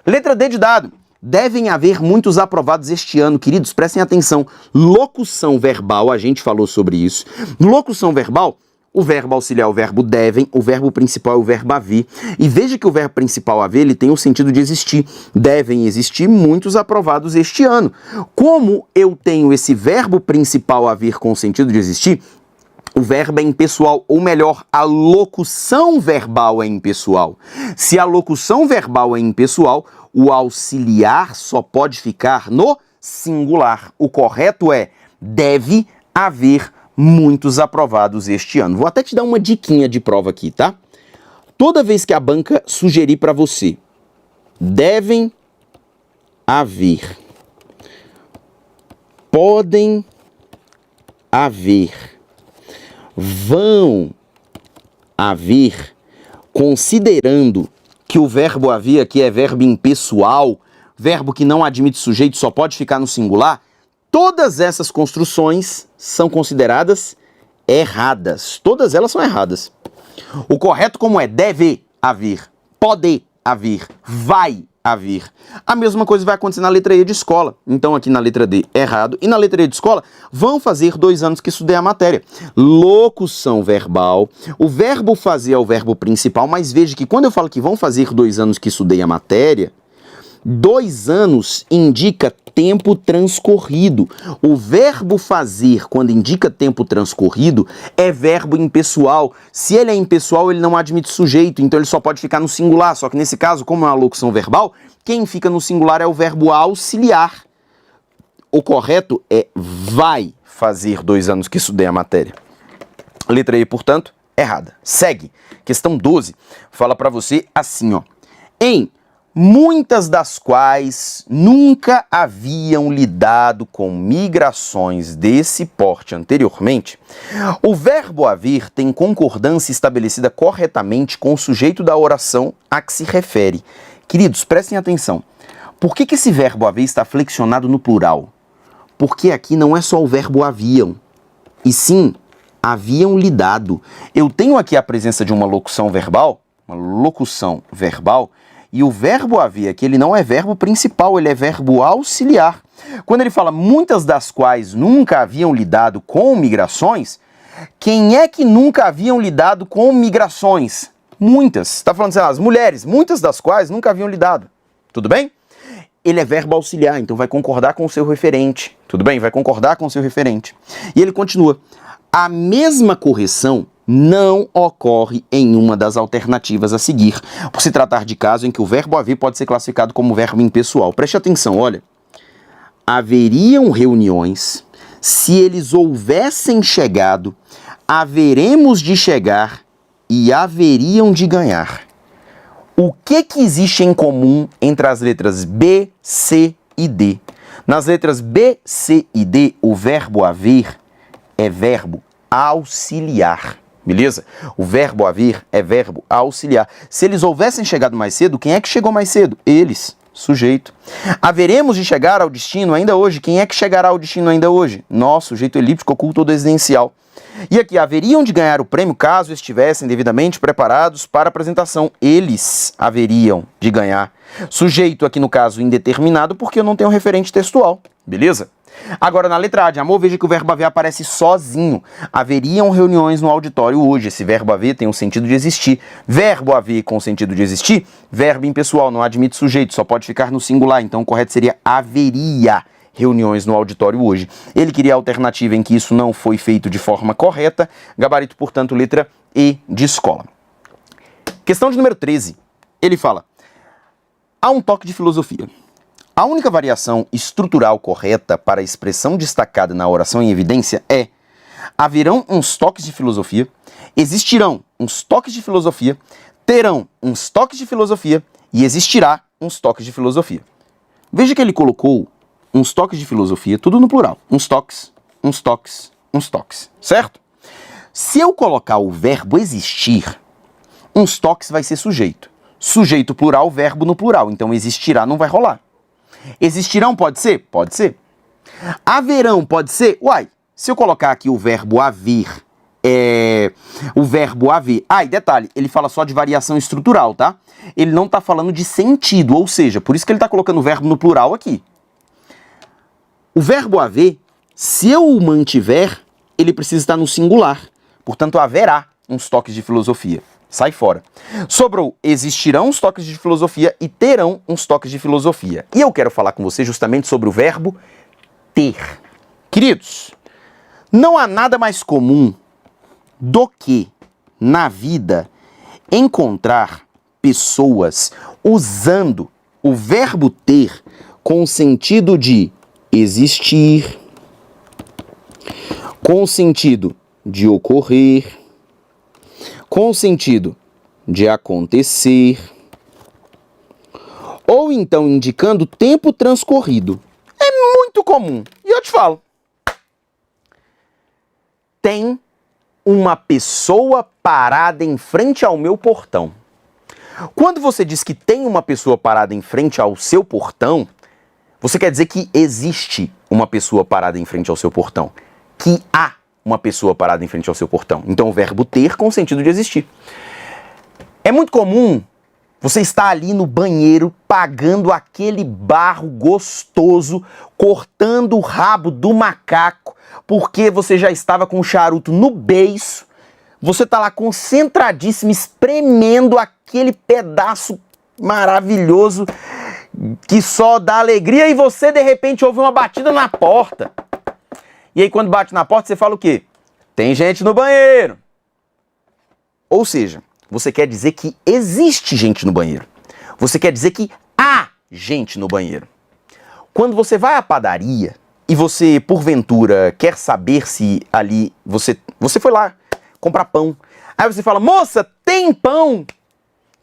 Letra D de dado. Devem haver muitos aprovados este ano. Queridos, prestem atenção. Locução verbal, a gente falou sobre isso. Locução verbal, o verbo auxiliar é o verbo devem, o verbo principal é o verbo haver. E veja que o verbo principal haver, ele tem o sentido de existir. Devem existir muitos aprovados este ano. Como eu tenho esse verbo principal haver com o sentido de existir, o verbo é impessoal, ou melhor, a locução verbal é impessoal. Se a locução verbal é impessoal, o auxiliar só pode ficar no singular. O correto é deve haver muitos aprovados este ano. Vou até te dar uma diquinha de prova aqui, tá? Toda vez que a banca sugerir para você, devem haver, podem haver, vão haver, considerando que o verbo haver aqui é verbo impessoal, verbo que não admite sujeito, só pode ficar no singular, todas essas construções são consideradas erradas. Todas elas são erradas. O correto como é deve haver, pode haver, vai haver. A mesma coisa vai acontecer na letra E de escola. Então aqui na letra D, errado. E na letra E de escola, vão fazer 2 anos que estudei a matéria. Locução verbal. O verbo fazer é o verbo principal, mas veja que quando eu falo que vão fazer 2 anos que estudei a matéria, 2 anos indica tempo transcorrido. O verbo fazer, quando indica tempo transcorrido, é verbo impessoal. Se ele é impessoal, ele não admite sujeito, então ele só pode ficar no singular. Só que nesse caso, como é uma locução verbal, quem fica no singular é o verbo auxiliar. O correto é vai fazer 2 anos que estudei a matéria. Letra E, portanto, errada. Segue. Questão 12. Fala para você assim, ó. Em muitas das quais nunca haviam lidado com migrações desse porte anteriormente, o verbo haver tem concordância estabelecida corretamente com o sujeito da oração a que se refere. Queridos, prestem atenção. Por que esse verbo haver está flexionado no plural? Porque aqui não é só o verbo haviam, e sim haviam lidado. Eu tenho aqui a presença de uma locução verbal, e o verbo haver aqui, ele não é verbo principal, ele é verbo auxiliar. Quando ele fala muitas das quais nunca haviam lidado com migrações, quem é que nunca haviam lidado com migrações? Muitas. Está falando, sei lá, as mulheres, muitas das quais nunca haviam lidado. Tudo bem? Ele é verbo auxiliar, então vai concordar com o seu referente. Tudo bem? Vai concordar com o seu referente. E ele continua. A mesma correção não ocorre em uma das alternativas a seguir, por se tratar de caso em que o verbo haver pode ser classificado como verbo impessoal. Preste atenção, olha. Haveriam reuniões, se eles houvessem chegado, haveremos de chegar e haveriam de ganhar. O que existe em comum entre as letras B, C e D? Nas letras B, C e D, o verbo haver é verbo auxiliar. Beleza? O verbo haver é verbo auxiliar. Se eles houvessem chegado mais cedo, quem é que chegou mais cedo? Eles, sujeito. Haveremos de chegar ao destino ainda hoje. Quem é que chegará ao destino ainda hoje? Nós, sujeito elíptico, oculto ou residencial. E aqui, haveriam de ganhar o prêmio caso estivessem devidamente preparados para a apresentação. Eles haveriam de ganhar. Sujeito aqui no caso indeterminado, porque eu não tenho referente textual. Beleza? Agora, na letra A de amor, veja que o verbo haver aparece sozinho. Haveriam reuniões no auditório hoje. Esse verbo haver tem o sentido de existir. Verbo haver com o sentido de existir, verbo impessoal, não admite sujeito, só pode ficar no singular. Então, o correto seria haveria reuniões no auditório hoje. Ele queria a alternativa em que isso não foi feito de forma correta. Gabarito, portanto, letra E de escola. Questão de número 13. Ele fala: há um toque de filosofia. A única variação estrutural correta para a expressão destacada na oração em evidência é: haverão uns toques de filosofia, existirão uns toques de filosofia, terão uns toques de filosofia e existirá uns toques de filosofia. Veja que ele colocou uns toques de filosofia, tudo no plural. Uns toques, uns toques, uns toques, certo? Se eu colocar o verbo existir, uns toques vai ser sujeito. Sujeito plural, verbo no plural. Então existirá não vai rolar. Existirão pode ser? Pode ser. Haverão pode ser? Uai, se eu colocar aqui o verbo haver, o verbo haver... Ah, e detalhe, ele fala só de variação estrutural, tá? Ele não tá falando de sentido, ou seja, por isso que ele tá colocando o verbo no plural aqui. O verbo haver, se eu o mantiver, ele precisa estar no singular. Portanto, haverá uns toques de filosofia. Sai fora. Sobrou: existirão uns toques de filosofia e terão uns toques de filosofia. E eu quero falar com você justamente sobre o verbo ter. Queridos, não há nada mais comum do que, na vida, encontrar pessoas usando o verbo ter com o sentido de existir, com o sentido de ocorrer, com o sentido de acontecer, ou então indicando tempo transcorrido. É muito comum. E eu te falo. Tem uma pessoa parada em frente ao meu portão. Quando você diz que tem uma pessoa parada em frente ao seu portão, você quer dizer que existe uma pessoa parada em frente ao seu portão. Que há uma pessoa parada em frente ao seu portão. Então o verbo ter com o sentido de existir. É muito comum você estar ali no banheiro pagando aquele barro gostoso, cortando o rabo do macaco, porque você já estava com o charuto no beiço, você está lá concentradíssimo, espremendo aquele pedaço maravilhoso que só dá alegria, e você de repente ouve uma batida na porta. E aí quando bate na porta você fala o quê? Tem gente no banheiro. Ou seja, você quer dizer que existe gente no banheiro. Você quer dizer que há gente no banheiro. Quando você vai à padaria e você, porventura, quer saber se ali você foi lá comprar pão. Aí você fala: moça, tem pão?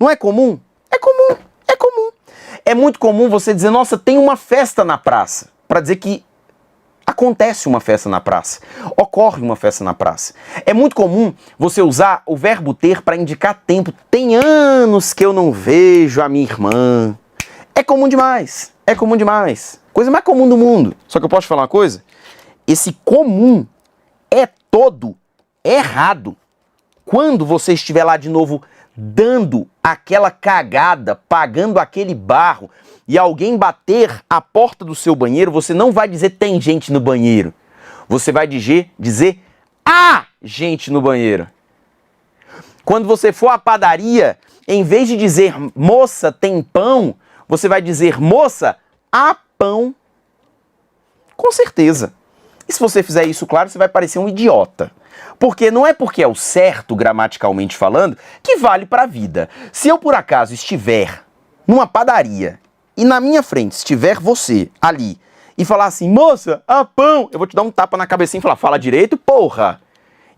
Não é comum? É comum, é comum. É muito comum você dizer, nossa, tem uma festa na praça, para dizer que acontece uma festa na praça, ocorre uma festa na praça. É muito comum você usar o verbo ter para indicar tempo. Tem anos que eu não vejo a minha irmã. É comum demais, é comum demais. Coisa mais comum do mundo. Só que eu posso te falar uma coisa? Esse comum é todo errado. Quando você estiver lá de novo dando aquela cagada, pagando aquele barro, e alguém bater a porta do seu banheiro, você não vai dizer tem gente no banheiro. Você vai dizer há gente no banheiro. Quando você for à padaria, em vez de dizer moça, tem pão, você vai dizer moça, há pão. Com certeza. E se você fizer isso, claro, você vai parecer um idiota. Porque não é porque é o certo, gramaticalmente falando, que vale para a vida. Se eu, por acaso, estiver numa padaria e na minha frente estiver você ali e falar assim, moça, há pão, eu vou te dar um tapa na cabecinha e falar, fala direito, porra.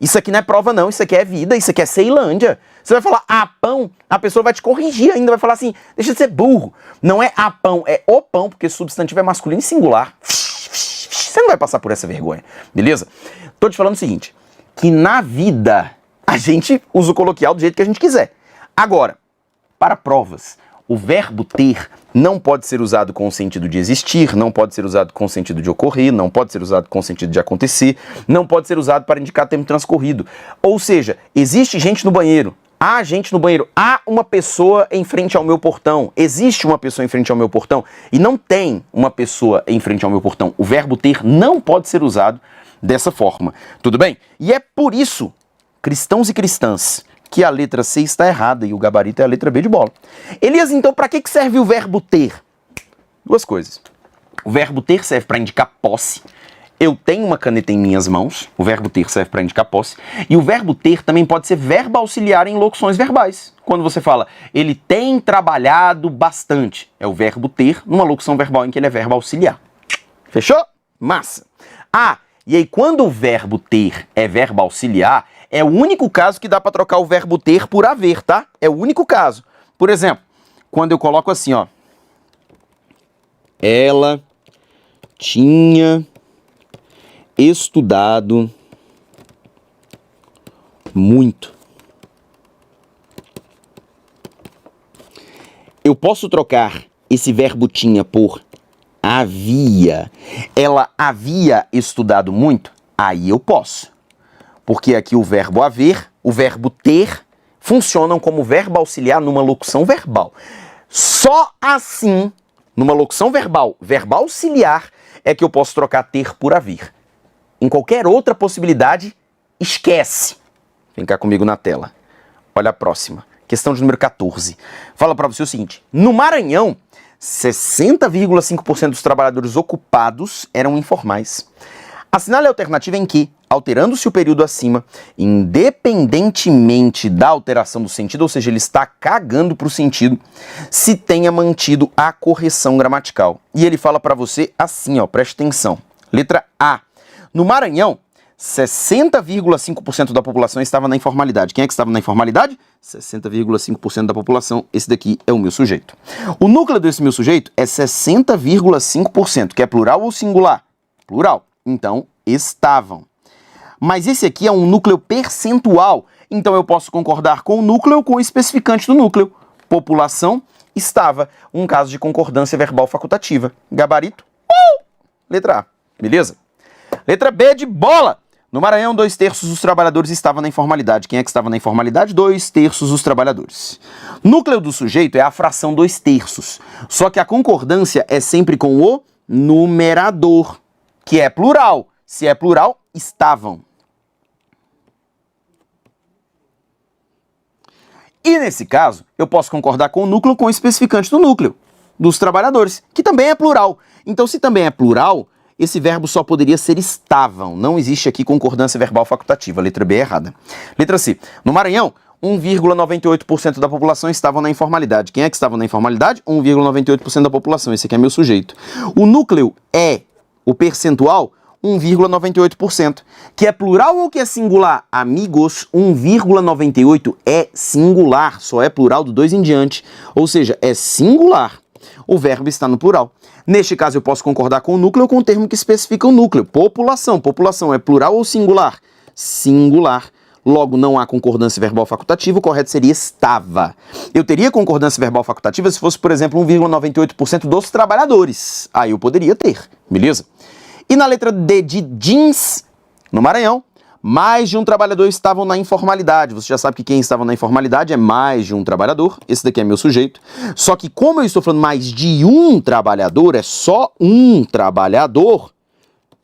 Isso aqui não é prova não, isso aqui é vida, isso aqui é Ceilândia. Você vai falar há pão, a pessoa vai te corrigir ainda, vai falar assim, deixa de ser burro. Não é há pão, é o pão, porque substantivo é masculino e singular. Você não vai passar por essa vergonha, beleza? Tô te falando o seguinte, que na vida a gente usa o coloquial do jeito que a gente quiser. Agora, para provas, o verbo ter não pode ser usado com o sentido de existir, não pode ser usado com o sentido de ocorrer, não pode ser usado com o sentido de acontecer, não pode ser usado para indicar tempo transcorrido. Ou seja, existe gente no banheiro, há gente no banheiro, há uma pessoa em frente ao meu portão, existe uma pessoa em frente ao meu portão e não tem uma pessoa em frente ao meu portão. O verbo ter não pode ser usado dessa forma, tudo bem? E é por isso, cristãos e cristãs, que a letra C está errada e o gabarito é a letra B de bola. Elias, então, para que serve o verbo ter? Duas coisas. O verbo ter serve para indicar posse. Eu tenho uma caneta em minhas mãos. O verbo ter serve para indicar posse. E o verbo ter também pode ser verbo auxiliar em locuções verbais. Quando você fala, ele tem trabalhado bastante, é o verbo ter numa locução verbal em que ele é verbo auxiliar. Fechou? Massa. Ah, e aí quando o verbo ter é verbo auxiliar, é o único caso que dá para trocar o verbo ter por haver, tá? É o único caso. Por exemplo, quando eu coloco assim, ó. Ela tinha estudado muito. Eu posso trocar esse verbo tinha por havia. Ela havia estudado muito? Aí eu posso. Porque aqui o verbo haver, o verbo ter, funcionam como verbo auxiliar numa locução verbal. Só assim, numa locução verbal, verbo auxiliar, é que eu posso trocar ter por haver. Em qualquer outra possibilidade, esquece. Vem cá comigo na tela. Olha a próxima. Questão de número 14. Fala para você o seguinte. No Maranhão, 60,5% dos trabalhadores ocupados eram informais. Assinale a alternativa em que, alterando-se o período acima, independentemente da alteração do sentido, ou seja, ele está cagando para o sentido, se tenha mantido a correção gramatical. E ele fala para você assim, ó, preste atenção. Letra A. No Maranhão, 60,5% da população estava na informalidade. Quem é que estava na informalidade? 60,5% da população. Esse daqui é o meu sujeito. O núcleo desse meu sujeito é 60,5%, que é plural ou singular? Plural. Então, estavam. Mas esse aqui é um núcleo percentual. Então, eu posso concordar com o núcleo com o especificante do núcleo. População estava. Um caso de concordância verbal facultativa. Gabarito? Letra A. Beleza? Letra B de bola. No Maranhão, 2/3 dos trabalhadores estavam na informalidade. Quem é que estava na informalidade? 2/3 dos trabalhadores. Núcleo do sujeito é a fração 2/3. Só que a concordância é sempre com o numerador, que é plural. Se é plural, estavam. E nesse caso, eu posso concordar com o núcleo com o especificante do núcleo, dos trabalhadores, que também é plural. Então, se também é plural, esse verbo só poderia ser estavam. Não existe aqui concordância verbal facultativa. Letra B é errada. Letra C. No Maranhão, 1,98% da população estavam na informalidade. Quem é que estava na informalidade? 1,98% da população. Esse aqui é meu sujeito. O núcleo é o percentual 1,98%. Que é plural ou que é singular? Amigos, 1,98 é singular. Só é plural do 2 em diante. Ou seja, é singular. o verbo está no plural. Neste caso, eu posso concordar com o núcleo ou com o termo que especifica o núcleo. População. População é plural ou singular? Singular. Logo, não há concordância verbal facultativa, o correto seria estava. Eu teria concordância verbal facultativa se fosse, por exemplo, 1,98% dos trabalhadores. Aí eu poderia ter, beleza? E na letra D de jeans, no Maranhão, mais de um trabalhador estavam na informalidade. Você já sabe que quem estava na informalidade é mais de um trabalhador. Esse daqui é meu sujeito. Só que como eu estou falando mais de um trabalhador, é só um trabalhador,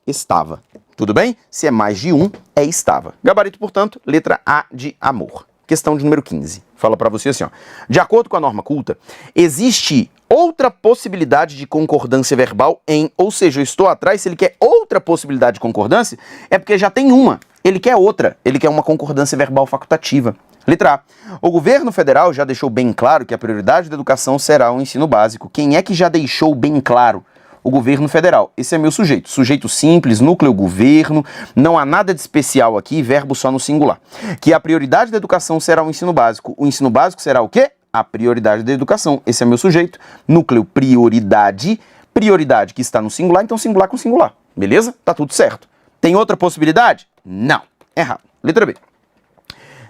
estava. Tudo bem? Se é mais de um, é estava. Gabarito, portanto, letra A de amor. Questão de número 15. Fala pra você assim, ó. De acordo com a norma culta, existe outra possibilidade de concordância verbal em, ou seja, eu estou atrás, se ele quer outra possibilidade de concordância, é porque já tem uma. Ele quer outra. Ele quer uma concordância verbal facultativa. Letra A. O governo federal já deixou bem claro que a prioridade da educação será o ensino básico. Quem é que já deixou bem claro? O governo federal. Esse é meu sujeito. Sujeito simples, núcleo, governo. Não há nada de especial aqui, verbo só no singular. Que a prioridade da educação será o ensino básico. O ensino básico será o quê? A prioridade da educação. Esse é meu sujeito. Núcleo, prioridade. Prioridade que está no singular, então singular com singular. Beleza? Tá tudo certo. Tem outra possibilidade? Não. Errado. Letra B.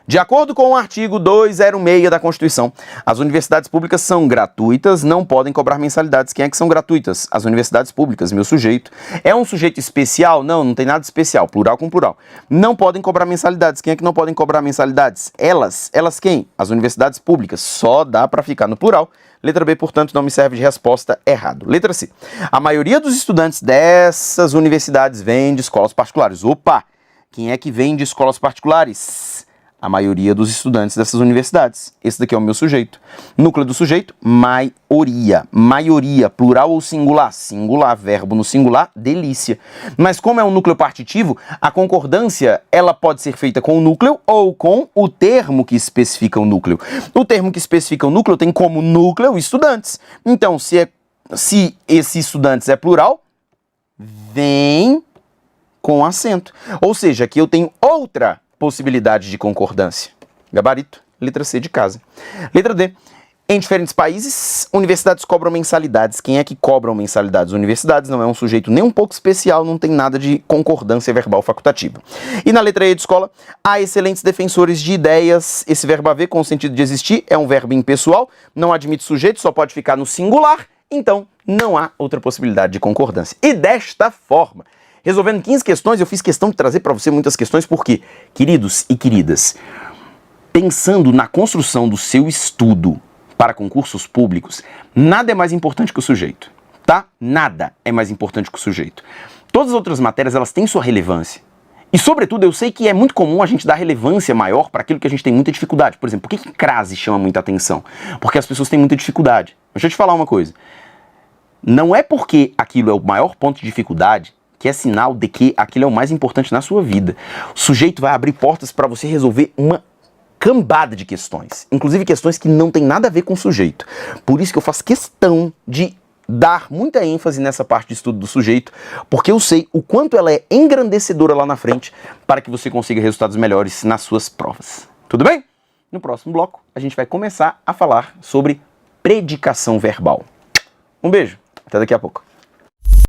De acordo com o artigo 206 da Constituição, as universidades públicas são gratuitas, não podem cobrar mensalidades. Quem é que são gratuitas? As universidades públicas, meu sujeito. É um sujeito especial? Não, não tem nada especial, plural com plural. Não podem cobrar mensalidades. Quem é que não podem cobrar mensalidades? Elas. Elas quem? As universidades públicas. Só dá para ficar no plural. Letra B, portanto, não me serve de resposta, errado. Letra C. A maioria dos estudantes dessas universidades vem de escolas particulares. Opa! Quem é que vem de escolas particulares? A maioria dos estudantes dessas universidades. Esse daqui é o meu sujeito. Núcleo do sujeito, maioria. Maioria, plural ou singular? Singular, verbo no singular, delícia. Mas como é um núcleo partitivo, a concordância ela pode ser feita com o núcleo ou com o termo que especifica o núcleo. O termo que especifica o núcleo tem como núcleo estudantes. Então, se esse estudantes é plural, vem com acento. Ou seja, aqui eu tenho outra possibilidade de concordância. Gabarito, letra C de casa. Letra D. Em diferentes países, universidades cobram mensalidades. Quem é que cobram mensalidades? Universidades não é um sujeito nem um pouco especial, não tem nada de concordância verbal facultativa. E na letra E de escola, há excelentes defensores de ideias. Esse verbo haver com o sentido de existir é um verbo impessoal, não admite sujeito, só pode ficar no singular, então não há outra possibilidade de concordância. E desta forma, resolvendo 15 questões, eu fiz questão de trazer para você muitas questões, porque, queridos e queridas, pensando na construção do seu estudo para concursos públicos, nada é mais importante que o sujeito, tá? Nada é mais importante que o sujeito. Todas as outras matérias, elas têm sua relevância. E, sobretudo, eu sei que é muito comum a gente dar relevância maior para aquilo que a gente tem muita dificuldade. Por exemplo, por que crase chama muita atenção? Porque as pessoas têm muita dificuldade. Deixa eu te falar uma coisa. Não é porque aquilo é o maior ponto de dificuldade que é sinal de que aquilo é o mais importante na sua vida. O sujeito vai abrir portas para você resolver uma cambada de questões, inclusive questões que não tem nada a ver com o sujeito. Por isso que eu faço questão de dar muita ênfase nessa parte de estudo do sujeito, porque eu sei o quanto ela é engrandecedora lá na frente para que você consiga resultados melhores nas suas provas. Tudo bem? No próximo bloco, a gente vai começar a falar sobre predicação verbal. Um beijo, até daqui a pouco.